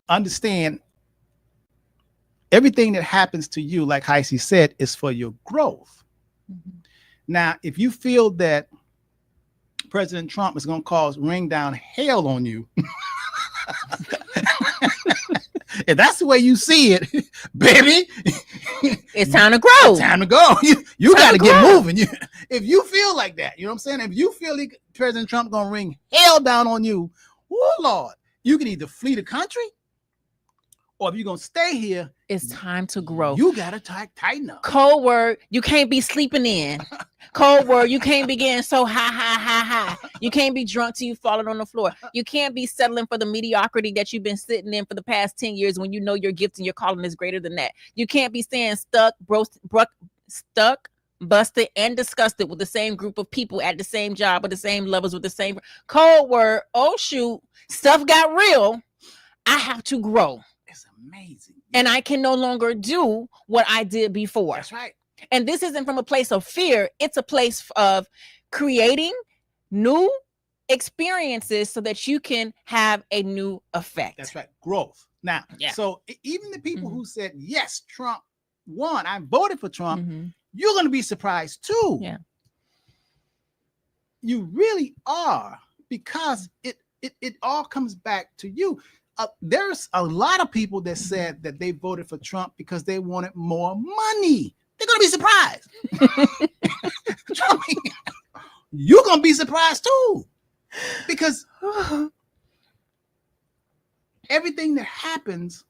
understand everything that happens to you, like Heisey said, is for your growth. Mm-hmm. Now, if you feel that President Trump is going to cause rain down hell on you, if that's the way you see it, baby, it's time to grow. It's time to go. You got to get moving. If you feel like that, you know what I'm saying? If you feel like President Trump going to rain hell down on you, oh Lord, you can either flee the country, or if you're going to stay here, it's time to grow. You got to tighten up. Code word, you can't be sleeping in. Code word, you can't be getting so high. You can't be drunk till you falling on the floor. You can't be settling for the mediocrity that you've been sitting in for the past 10 years when you know your gift and your calling is greater than that. You can't be staying stuck, busted, and disgusted with the same group of people at the same job, with the same levels, with the same code word. Oh, shoot, stuff got real. I have to grow. It's amazing. And I can no longer do what I did before. That's right. And this isn't from a place of fear. It's a place of creating new experiences so that you can have a new effect. That's right. Growth. Now, so even the people who said, yes, Trump won, I voted for Trump, you're going to be surprised too. Yeah. You really are, because it all comes back to you. There's a lot of people that said that they voted for Trump because they wanted more money. They're going to be surprised. You're going to be surprised too, because everything that happens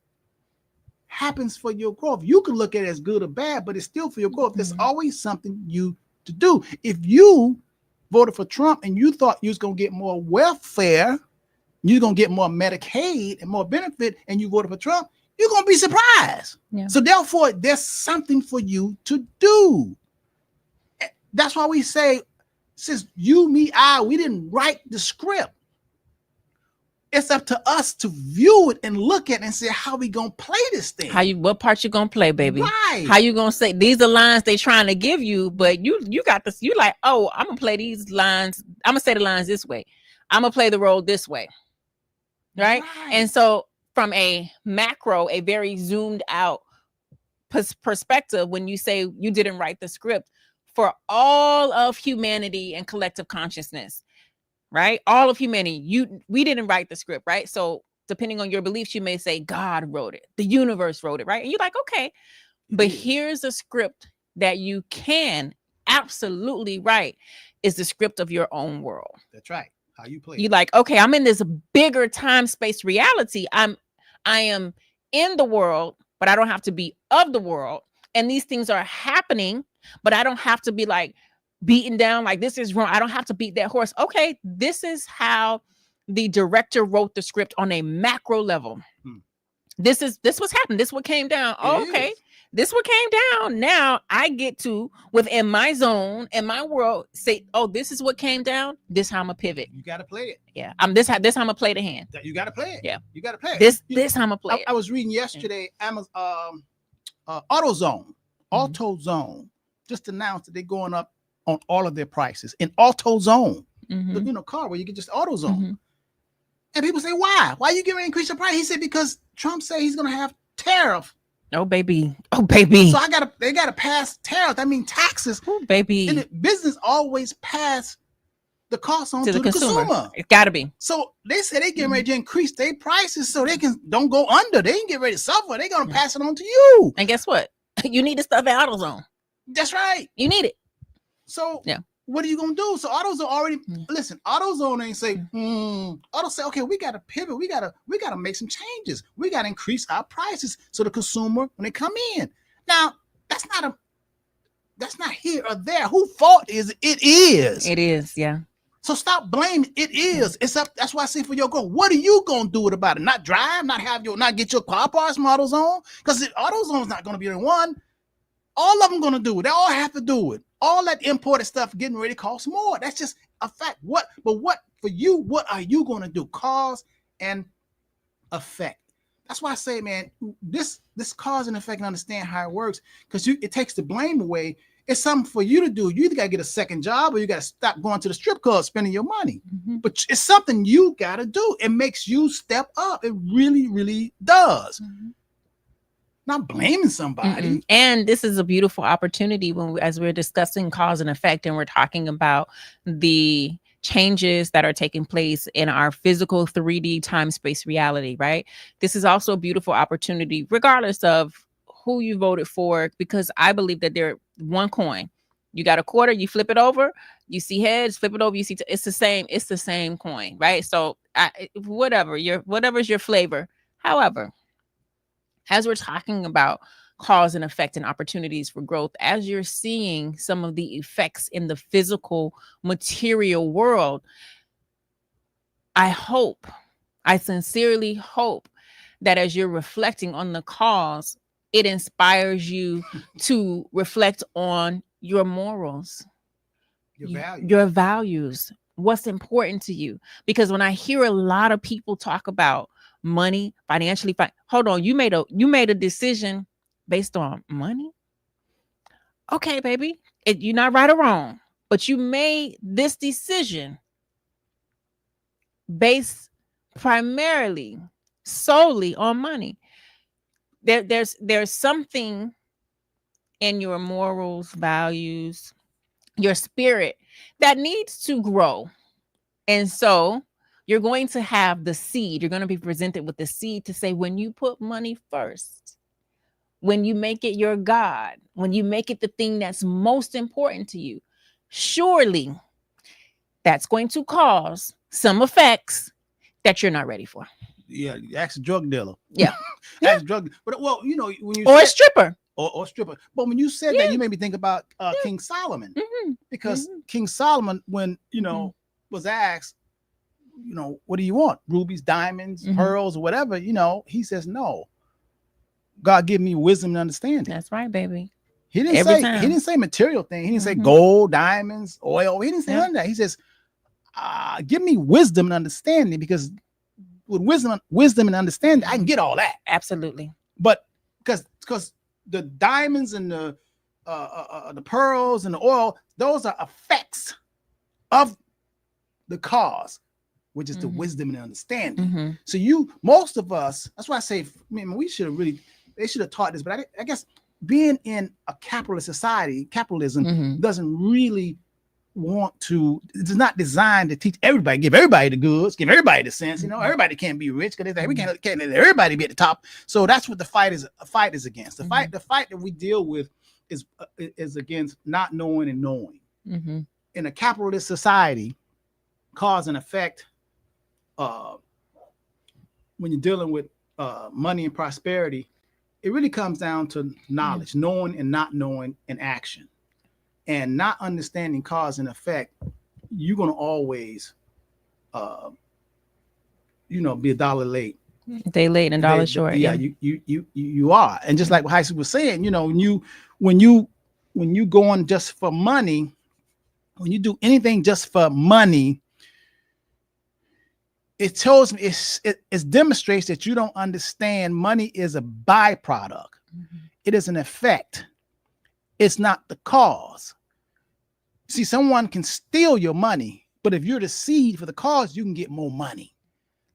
for your growth. You can look at it as good or bad, but it's still for your growth. There's always something you to do. If you voted for Trump and you thought you was going to get more welfare, you're going to get more Medicaid and more benefit, and you voted for Trump, you're going to be surprised. Yeah. So therefore, there's something for you to do. That's why we say, since you, me, we didn't write the script. It's up to us to view it and look at it and say, how we going to play this thing? What part you going to play, baby? Right. How you going to say, these are lines they trying to give you, but you got this. You like, oh, I'm going to play these lines. I'm going to say the lines this way. I'm going to play the role this way. Right. And so from a macro, a very zoomed out perspective, when you say you didn't write the script for all of humanity and collective consciousness, right? All of humanity, we didn't write the script, right? So depending on your beliefs, you may say God wrote it, the universe wrote it, right? And you're like, okay, but here's a script that you can absolutely write, is the script of your own world. That's right. How you play. You like, okay, I'm in this bigger time space reality. I am in the world, but I don't have to be of the world. And these things are happening, but I don't have to be like beaten down like this is wrong. I don't have to beat that horse. Okay, this is how the director wrote the script on a macro level. This what's happened. This what came down. Okay. This what came down. Now I get to, within my zone and my world, say, oh, this is what came down. This how I'm gonna pivot. You gotta play it. Yeah. This how I'm gonna play the hand. You gotta play it. Yeah. You gotta play it. This how I'm gonna play it. I was reading yesterday, Amazon AutoZone just announced that they're going up on all of their prices in AutoZone. Car where you get just AutoZone. And people say, why? Why you giving increase the price? He said, because Trump said he's gonna have tariff. Oh baby. So they gotta pass tariff. I mean taxes. Oh baby. And the business always pass the cost on to the consumer. It's gotta be. So they say they getting ready to increase their prices so they don't go under. They ain't get ready to suffer. They're gonna pass it on to you. And guess what? You need the stuff at AutoZone. That's right. You need it. So what are you gonna do? So AutoZone already listen. AutoZone ain't say, Auto say, okay, we gotta pivot. We gotta make some changes. We gotta increase our prices so the consumer when they come in. Now that's not here or there. Who fault is it? It is. It is. Yeah. So stop blaming. It is. It's up. That's why I say for your growth. What are you gonna do about it? Not drive. Not get your car parts from AutoZone, because AutoZone is not gonna be the one. All of them gonna do it. They all have to do it. All that imported stuff getting ready costs more. That's just a fact. What for you? What are you gonna do? Cause and effect. That's why I say, man, this cause and effect and understand how it works, because it takes the blame away. It's something for you to do. You either got to get a second job or you got to stop going to the strip club spending your money. But it's something you got to do. It makes you step up. It really, really does. Not blaming somebody. And this is a beautiful opportunity as we're discussing cause and effect, and we're talking about the changes that are taking place in our physical 3D time space reality, right? This is also a beautiful opportunity, regardless of who you voted for, because I believe that they're one coin. You got a quarter, you flip it over, you see heads, flip it over, you see it's the same coin, right? So whatever's your flavor. However, as we're talking about cause and effect and opportunities for growth, as you're seeing some of the effects in the physical material world, I sincerely hope that as you're reflecting on the cause, it inspires you to reflect on your morals, your values, what's important to you. Because when I hear a lot of people talk about money, financially, hold on, you made a decision based on money. Okay, baby, you're not right or wrong, but you made this decision based primarily solely on money. There's something in your morals, values, your spirit that needs to grow. And so you're going to have the seed. You're going to be presented with the seed to say, when you put money first, when you make it your God, when you make it the thing that's most important to you, surely that's going to cause some effects that you're not ready for. Yeah, ask a drug dealer. Yeah. Ask drug. But well, you know, when you a stripper. Or stripper. But when you said that, you made me think about King Solomon. Because King Solomon, when was asked, what do you want? Rubies, diamonds, pearls, or whatever, he says no. God give me wisdom and understanding. That's right, baby. He didn't say material thing. He didn't say gold, diamonds, oil. He didn't say none of that. He says, give me wisdom and understanding, because with wisdom and understanding, I can get all that. Absolutely. But because the diamonds and the pearls and the oil, those are effects of the cause, which is the wisdom and understanding. So most of us, that's why I say, they should have taught this, but I guess being in a capitalist society, capitalism doesn't really it's not designed to teach everybody, give everybody the goods, give everybody the sense. Everybody can't be rich, because we can't let everybody be at the top. So that's what the fight is against. The fight that we deal with is against not knowing and knowing. In a capitalist society, cause and effect, when you're dealing with money and prosperity, it really comes down to knowledge, knowing and not knowing, and action. And not understanding cause and effect, you're gonna always, be a dollar late. Day late and dollar short. Yeah, you are. And just like what Heisey was saying, when you go on just for money, when you do anything just for money, it tells me it demonstrates that you don't understand money is a byproduct. It is an effect. It's not the cause. See, someone can steal your money, but if you're the seed for the cause, you can get more money.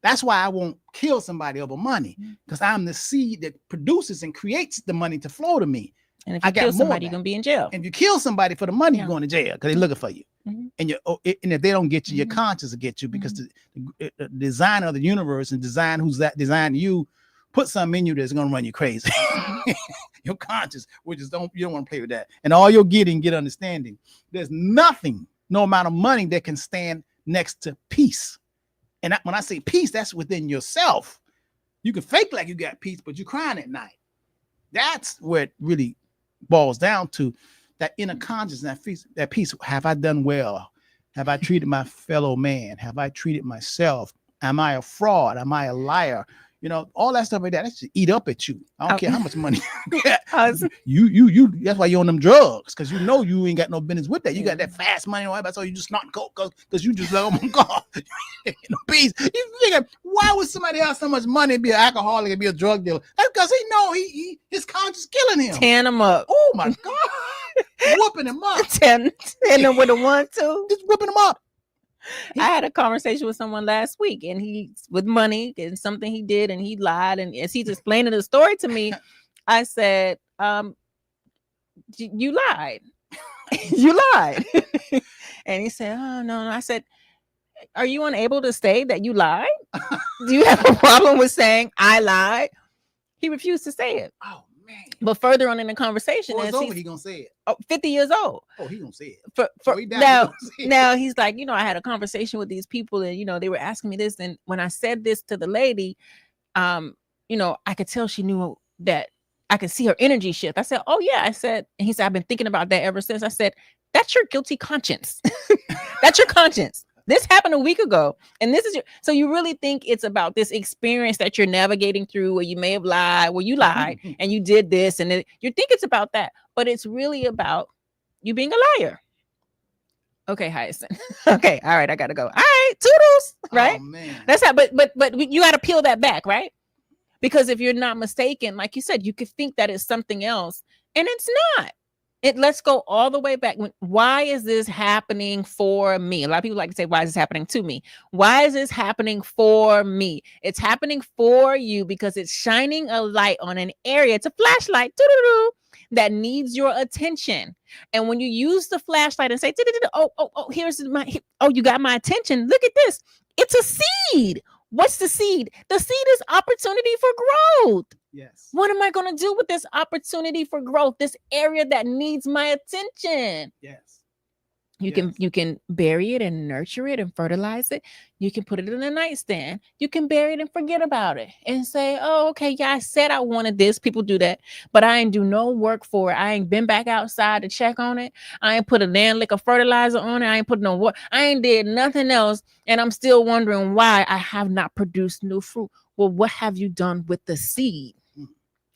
That's why I won't kill somebody over money, because I'm the seed that produces and creates the money to flow to me. And if you kill somebody, you're going to be in jail. And if you kill somebody for the money, you're going to jail, because they're looking for you. And if they don't get you, your conscience will get you, because the designer of the universe and designed you, put something in you that's going to run you crazy. Your conscience, you don't want to play with that. And all you're get understanding. There's nothing, no amount of money, that can stand next to peace. And when I say peace, that's within yourself. You can fake like you got peace, but you're crying at night. That's where it really boils down to, that inner consciousness, that peace. Have I done well? Have I treated my fellow man? Have I treated myself? Am I a fraud? Am I a liar? All that stuff like that, should eat up at you. I don't care how much money you get. You that's why you're on them drugs, because you ain't got no business with that. You got that fast money, so you just not coke, because you just like, oh my God, peace. You think, why would somebody have so much money and be an alcoholic and be a drug dealer? That's because his conscience killing him. Tearing him up. Oh my God. whooping him up. Ten them with a 1, 2. Just whooping him up. I had a conversation with someone last week, and he with money and something he did, and he lied. And as he's explaining the story to me, I said, "You lied, you lied." And he said, "Oh no." I said, "Are you unable to say that you lied? Do you have a problem with saying I lied?" He refused to say it. Oh man. But further on in the conversation, Well, he gonna say it. 50 years old. Oh, he gonna say it. Now he's like, I had a conversation with these people, and they were asking me this, and when I said this to the lady, I could tell she knew that I could see her energy shift. I said, "Oh yeah," I said, and he said, "I've been thinking about that ever since." I said, "That's your guilty conscience. That's your conscience. This happened a week ago, and this is so you really think it's about this experience that you're navigating through, where you may have lied, where you lied and you did this, and you think it's about that, but it's really about you being a liar." Okay, Hyacinth. Okay, all right, I gotta go. All right, toodles. Right? Oh, man. That's how. But you got to peel that back, right? Because if you're not mistaken, like you said, you could think that it's something else, and it's not. Let's go all the way back. Why is this happening for me? A lot of people like to say, "Why is this happening to me?" Why is this happening for me? It's happening for you because it's shining a light on an area. It's a flashlight that needs your attention. And when you use the flashlight and say, "Oh, here's you got my attention. Look at this. It's a seed." What's the seed? The seed is opportunity for growth. Yes. What am I going to do with this opportunity for growth? This area that needs my attention. Yes. You can bury it and nurture it and fertilize it. You can put it in a nightstand. You can bury it and forget about it and say, "Oh, okay, yeah, I said I wanted this." People do that, but I ain't do no work for it. I ain't been back outside to check on it. I ain't put a damn lick of fertilizer on it. I ain't put no water. I ain't did nothing else, and I'm still wondering why I have not produced new fruit. Well, what have you done with the seed?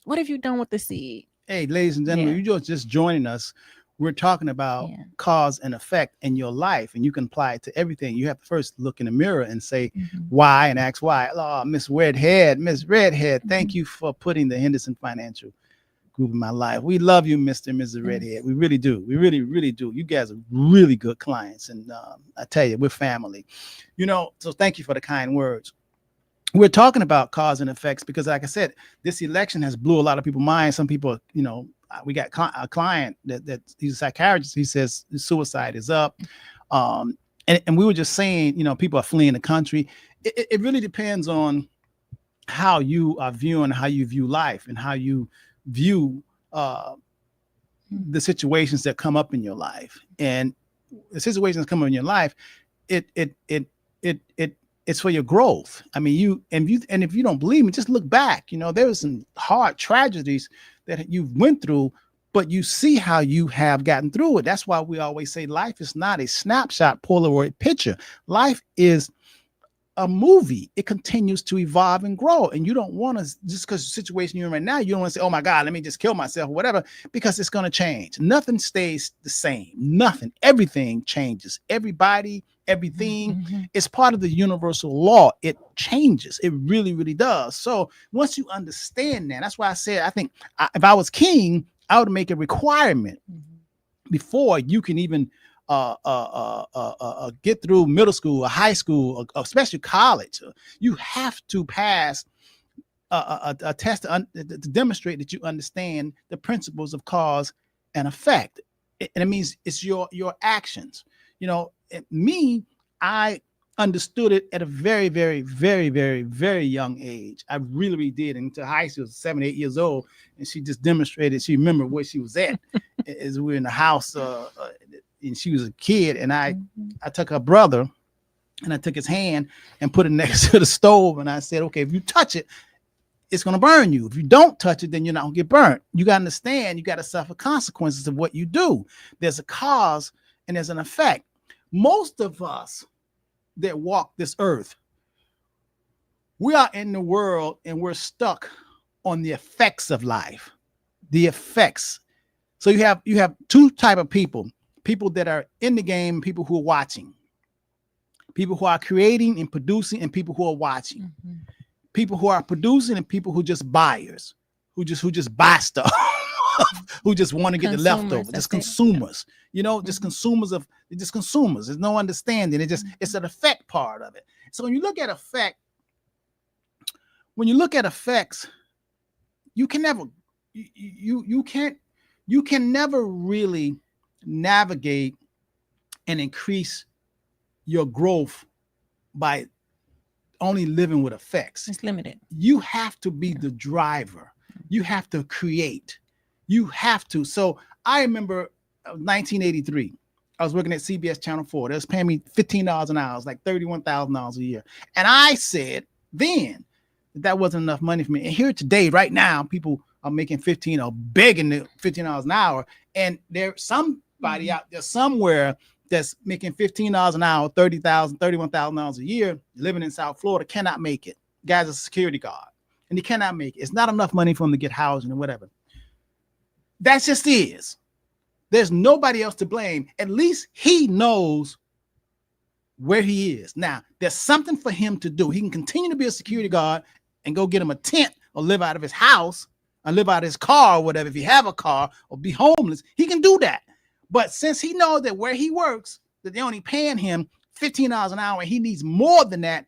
What have you done with the seed? Hey, ladies and gentlemen, you're just joining us. We're talking about cause and effect in your life, and you can apply it to everything. You have to first look in the mirror and say why and ask why. Oh, Miss Redhead, thank you for putting the Henderson Financial Group in my life. We love you, Mr. and Mrs. Redhead. We really do. We really, really do. You guys are really good clients, and I tell you, we're family. So thank you for the kind words. We're talking about cause and effects because, like I said, this election has blew a lot of people's minds. Some people, we got a client that he's a psychiatrist. He says suicide is up. And we were just saying, people are fleeing the country. It really depends on how you are viewing, how you view life, and how you view the situations that come up in your life. And the situations that come up in your life, it's for your growth. I mean, if you don't believe me, just look back. There was some hard tragedies that you went through, but you see how you have gotten through it. That's why we always say life is not a snapshot Polaroid picture. Life is a movie. It continues to evolve and grow. And you don't want to, just because the situation you're in right now, you don't want to say, "Oh my God, let me just kill myself," or whatever, because it's going to change. Nothing stays the same. Nothing. Everything changes. Everybody, everything is part of the universal law. It changes. It really, really does. So once you understand that, that's why I said, I think if I was king, I would make a requirement before you can even get through middle school or high school, or especially college. You have to pass a test to demonstrate that you understand the principles of cause and effect. And it means it's your actions. Me, I understood it at a very, very, very, very, very young age. I really, really did. Into high school, 7, 8 years old, and she just demonstrated. She remembered where she was at as we were in the house, and she was a kid. And I took her brother, and I took his hand and put it next to the stove, and I said, "Okay, if you touch it, it's going to burn you. If you don't touch it, then you're not going to get burnt. You got to understand, you got to suffer consequences of what you do. There's a cause and there's an effect." Most of us that walk this earth, we are in the world and we're stuck on the effects of life. The effects. So you have two type of people that are in the game, people who are watching, people who are creating and producing, and people who are watching. People who are producing and people who just buyers, who just buy stuff. who just want to get the Consumers, leftover, just that's it. consumers, you know, just Mhm. consumers. There's no understanding. It's an effect part of it. So when you look at effects, you can never, you can never really navigate and increase your growth by only living with effects. It's limited. You have to be the driver. You have to create. You have to. So I remember 1983. I was working at CBS Channel 4. They was paying me $15 an hour. It was like $31,000 a year. And I said then that wasn't enough money for me. And here today, right now, people are making 15 or begging the $15 an hour. And there's somebody out there somewhere that's making $15 an hour, $30,000, $31,000 a year, living in South Florida, cannot make it. Guy's a security guard, and he cannot make it. It's not enough money for him to get housing and whatever. That just is. There's nobody else to blame. At least he knows where he is. Now, there's something for him to do. He can continue to be a security guard and go get him a tent or live out of his house or live out of his car or whatever. If he have a car or be homeless, he can do that. But since he knows that where he works, that they're only paying him $15 an hour and he needs more than that,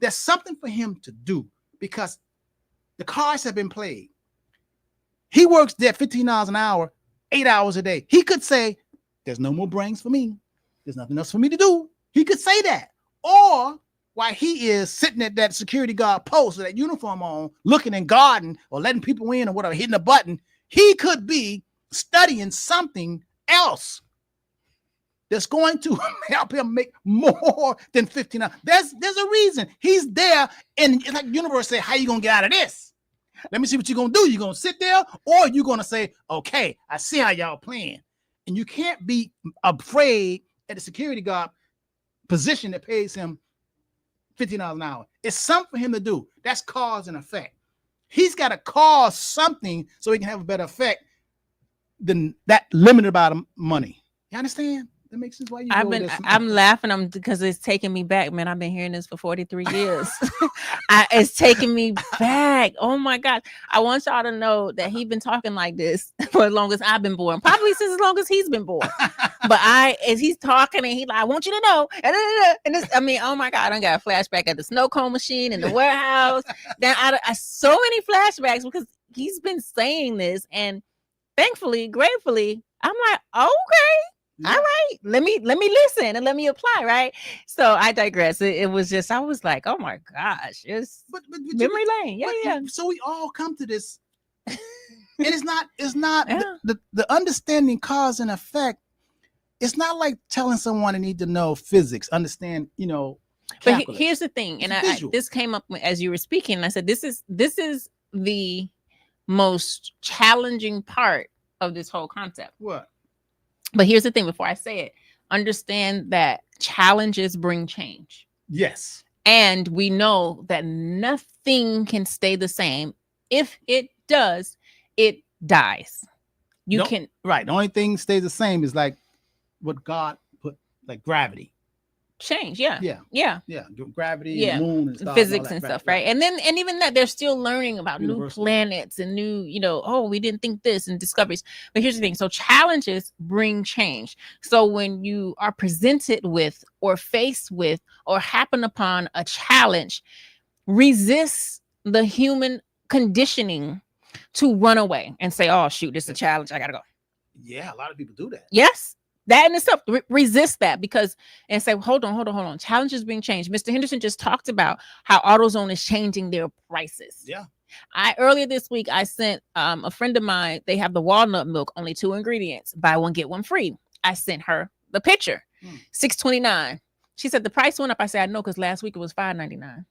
there's something for him to do because the cards have been played. He works there $15 an hour, 8 hours a day. He could say, there's no more brains for me. There's nothing else for me to do. He could say that. Or while he is sitting at that security guard post with that uniform on, looking and guarding or letting people in or whatever, hitting a button, he could be studying something else that's going to help him make more than $15. There's a reason he's there, and it's like the universe say, how you gonna get out of this? Let me see what you're gonna do. You're gonna sit there, or you're gonna say, okay, I see how y'all playing. And you can't be afraid at the security guard position that pays him $15 an hour. It's something for him to do. That's cause and effect. He's got to cause something so he can have a better effect than that limited amount of money. You understand? That makes sense. Why you I'm laughing because it's taking me back, man. I've been hearing this for 43 years. It's taking me back. Oh my God. I want y'all to know that he's been talking like this for as long as I've been born, probably since as long as he's been born. But as he's talking and he's like, I want you to know. And this, I mean, oh my God, I got a flashback at the snow cone machine in the warehouse. Then I so many flashbacks because he's been saying this, and thankfully, gratefully, I'm like, okay. Yeah. All right, let me listen and let me apply, right? So I digress. It was just, I was like, oh my gosh, it's but memory lane. Yeah. So we all come to this, and it's not yeah. the understanding cause and effect. It's not like telling someone they need to know physics, understand, But here's the thing, and this came up as you were speaking. And I said, this is the most challenging part of this whole concept. What? But here's the thing, before I say it, understand that challenges bring change. Yes. And we know that nothing can stay the same. If it does, it dies. Right. The only thing stays the same is like what God put, like gravity. Change, yeah. Gravity, the moon, and stars, physics and stuff, right? And even that they're still learning about new planets and new, we didn't think this, and discoveries. But here's the thing: so challenges bring change. So when you are presented with, or faced with, or happen upon a challenge, resist the human conditioning to run away and say, "Oh shoot, this is a challenge. I gotta go." Yeah, a lot of people do that. Yes. That in itself, resist that, because and say, hold on. Challenges being changed. Mr. Henderson just talked about how AutoZone is changing their prices. Yeah. Earlier this week, I sent a friend of mine. They have the walnut milk, only 2 ingredients, buy one get one free. I sent her the picture, $6.29. She said the price went up. I said I know, because last week it was $5.99.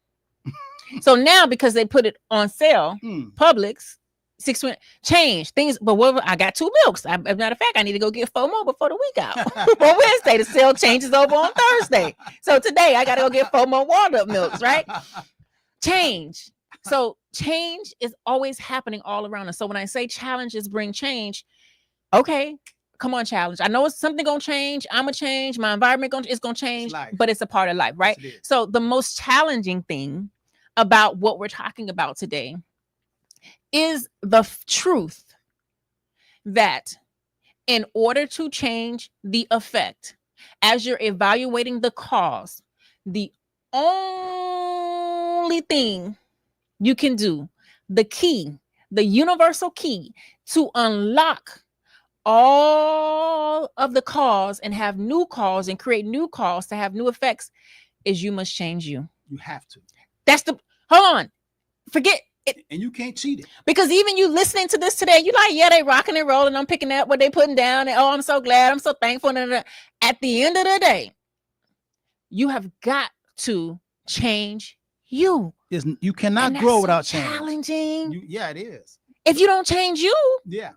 So now, because they put it on sale, Publix. 6 change things, but I got 2 milks. As a matter of fact, I need to go get 4 more before the week out. For Wednesday, the sale changes over on Thursday. So today I got to go get 4 more walnut milks, right? Change. So change is always happening all around us. So when I say challenges bring change, okay, come on, challenge. I know it's something gonna change. I'm gonna change. My environment is gonna change, but it's a part of life, right? So the most challenging thing about what we're talking about today is the truth that in order to change the effect, as you're evaluating the cause, the only thing you can do, the key, the universal key to unlock all of the cause and have new cause and create new cause to have new effects, is you must change you. You have to. That's the, hold on, forget it. And you can't cheat it. Because even you listening to this today, you like, yeah, they rocking and rolling. I'm picking up what they putting down. And, oh, I'm so glad. I'm so thankful. And at the end of the day, you have got to change you. You cannot grow without change. Challenging. Yeah, it is. If you don't change you, yeah,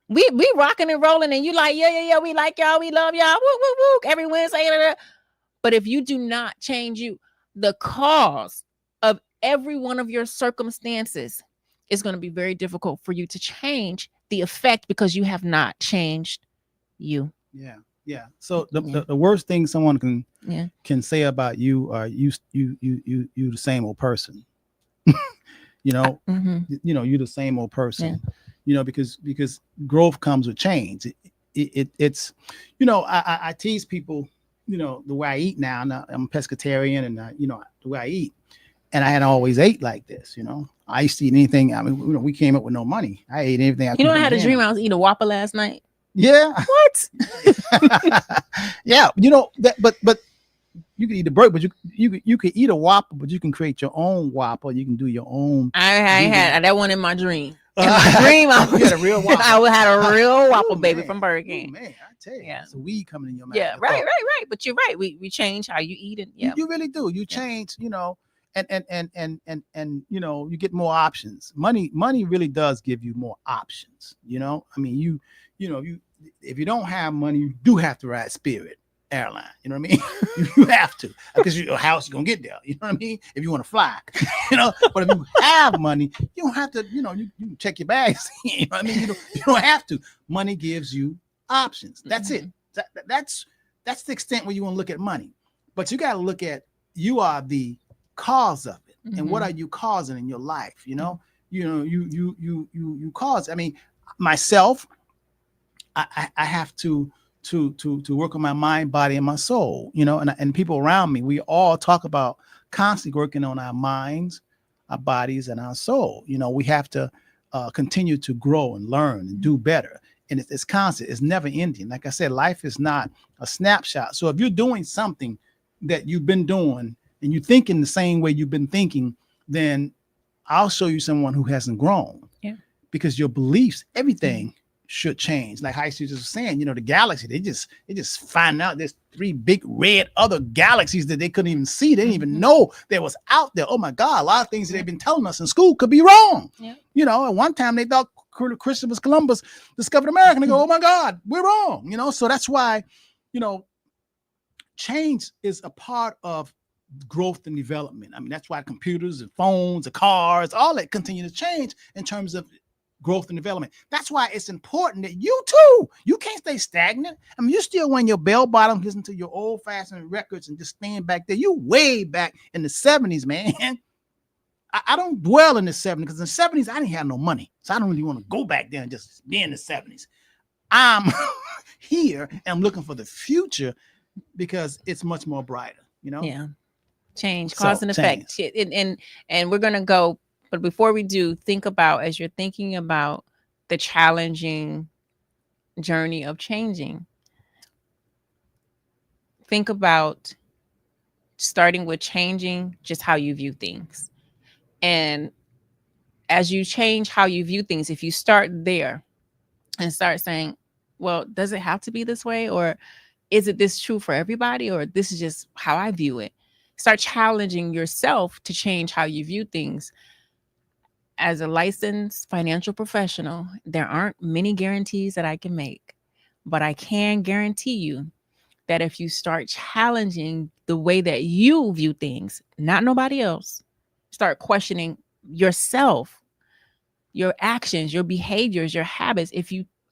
we rocking and rolling, and you like, yeah, we like y'all, we love y'all, woo, woo, woo, every Wednesday. But if you do not change you, the cause of every one of your circumstances is going to be very difficult for you to change the effect, because you have not changed you. Yeah. So the worst thing someone can say about you are you the same old person. You know, you're the same old person. Yeah. Because growth comes with change. It's I tease people, the way I eat now. I'm a pescatarian, and the way I eat, and I hadn't always ate like this. I used to eat anything. I mean, we came up with no money. I ate anything. I had a dream I was eating a Whopper last night. Yeah. What? Yeah. But you can eat a burger, but you can eat a Whopper, but you can create your own Whopper. You can do your own. I had that one in my dream. In my dream, I had a real Whopper. I had a real Whopper, baby, from Burger King. Man, I tell you, it's a weed coming in your mouth. Yeah, right. But you're right. We change how you eat it. Yeah, you really do. You change, and you get more options. Money really does give you more options. I mean, you if you don't have money, you do have to ride Spirit Airline. You know what I mean? You have to, because your house, you're gonna get there. You know what I mean? If you want to fly, But if you have money, you don't have to. You can check your bags. You know what I mean? You don't have to. Money gives you options. That's it. That's the extent where you want to look at money. But you got to look at, you are the cause of it, and what are you causing in your life? You cause. I mean, myself, I have to work on my mind, body, and my soul, and people around me. We all talk about constantly working on our minds, our bodies, and our soul. We have to continue to grow and learn and do better. And it's constant. It's never ending. Like I said, life is not a snapshot. So if you're doing something that you've been doing and you're thinking the same way you've been thinking, then I'll show you someone who hasn't grown. Yeah. Because your beliefs, everything should change. Like High Street was saying, the galaxy, they just find out there's 3 big red other galaxies that they couldn't even see. They didn't even know there was out there. Oh my God, a lot of things that they've been telling us in school could be wrong. Yeah. At one time they thought Christopher Columbus discovered America, and they go, oh my God, we're wrong. So that's why, change is a part of growth and development. I mean, that's why computers and phones and cars, all that continue to change in terms of growth and development. That's why it's important that you can't stay stagnant. I mean, you still wearing your bell bottoms, listen to your old fashioned records and just stand back there. You way back in the 70s, man. I don't dwell in the 70s, because in the 70s, I didn't have no money. So I don't really want to go back there and just be in the 70s. I'm here and I'm looking for the future, because it's much more brighter, Yeah. Change, cause and effect. And we're going to go, but before we do, think about, as you're thinking about the challenging journey of changing, think about starting with changing just how you view things. And as you change how you view things, if you start there and start saying, well, does it have to be this way? Or is it this true for everybody? Or this is just how I view it? Start challenging yourself to change how you view things. As a licensed financial professional, there aren't many guarantees that I can make, but I can guarantee you that if you start challenging the way that you view things, not nobody else, start questioning yourself, your actions, your behaviors, your habits,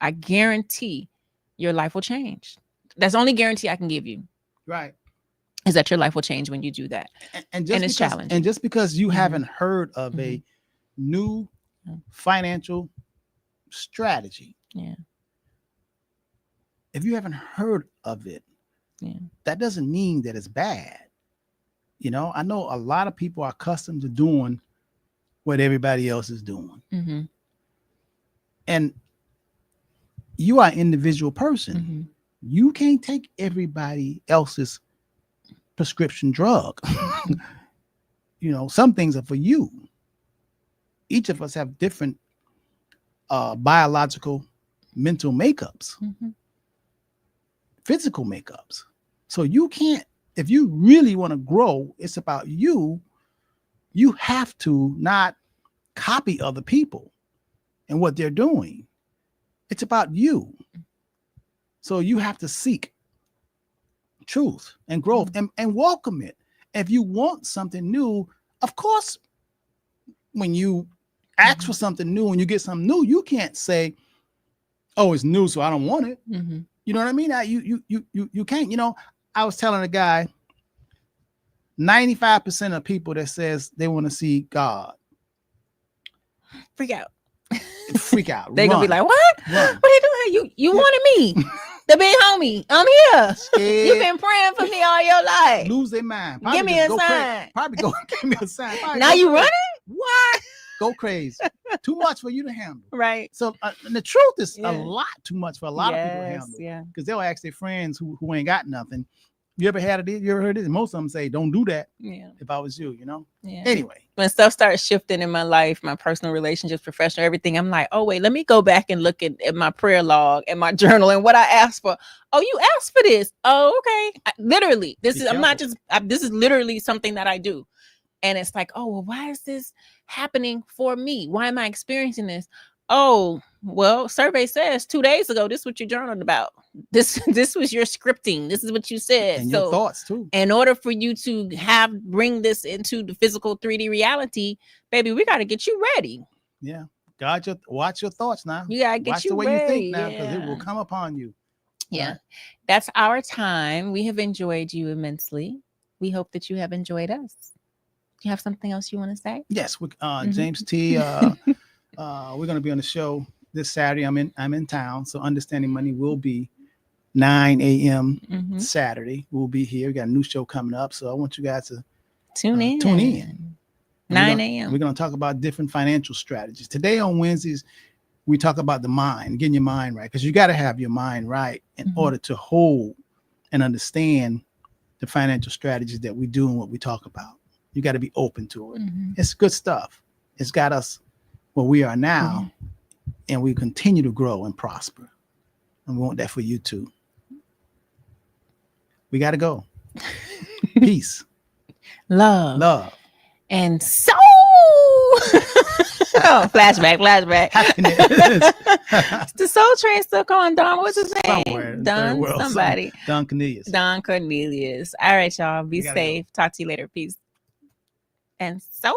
I guarantee your life will change. That's the only guarantee I can give you. Right. Is that your life will change when you do that. And it's challenging. And just because you haven't heard of a new financial strategy, if you haven't heard of it, Yeah. that doesn't mean that it's bad. You know, I know a lot of people are accustomed to doing what everybody else is doing. Mm-hmm. And you are an individual person. Mm-hmm. You can't take everybody else's prescription drug. You know, some things are for you. Each of us have different biological, mental makeups, Mm-hmm. physical makeups. So you can't, if you really want to grow, it's about you. You have to not copy other people and what they're doing. It's about you. So you have to seek truth and growth and welcome it. If you want something new, of course, when you ask for something new and you get something new, you can't say, "Oh, it's new, so I don't want it." Mm-hmm. You know what I mean? You can't. You know, I was telling a guy, 95% of people that says they want to see God Freak out. freak out. They're gonna be run, like, "What? run. What are you doing? You wanted me, the big homie. I'm here. Scared, You've been praying for me all your life. lose their mind. Give me just a go crazy. sign. Probably go give me a sign. Probably Now go you crazy. running? What? Go crazy. Too much for you to handle. Right. So and the truth is Yeah. a lot too much for a lot of people to handle. Yeah. Because they'll ask their friends who ain't got nothing. You ever had it? You ever heard it? And most of them say, "Don't do that." Yeah. If I was you, you know. Yeah. Anyway, When stuff starts shifting in my life, my personal relationships, professional, everything, I'm like, oh wait, let me go back and look at my prayer log and my journal and what I asked for. Oh, you asked for this. Oh, okay. Literally, this Be is I'm not careful. just this is literally something that I do. And it's like, oh, well, why is this happening for me? Why am I experiencing this? Oh, well, survey says 2 days ago, this is what you journaled about. This was your scripting. This is what you said. and So your thoughts too. in order for you to bring this into the physical 3D reality, baby, we got to get you ready. Yeah. Watch your thoughts now. You got to get Watch you the way ready. you think now, because it will come upon you. Yeah. Right. That's our time. We have enjoyed you immensely. We hope that you have enjoyed us. You have something else you want to say? Yes, James T. We're going to be on the show this Saturday. I'm in town, so Understanding Money will be 9 a.m. Mhm. Saturday. We'll be here. We got a new show coming up, so I want you guys to Tune in. Tune in. 9 a.m. We're going to talk about different financial strategies. Today on Wednesdays, we talk about the mind, getting your mind right, because you got to have your mind right in order to hold and understand the financial strategies that we do and what we talk about. You got to be open to it. It's good stuff. It's got us where we are now, and we continue to grow and prosper. And we want that for you too. We got to go. Peace. Love. And so. Oh, flashback. Happiness. The Soul Train still calling Don. What's his name? Somewhere in the Don third world, somebody. Don Cornelius. Don Cornelius. All right, y'all. Be We gotta safe. Talk to you later. Peace. And so.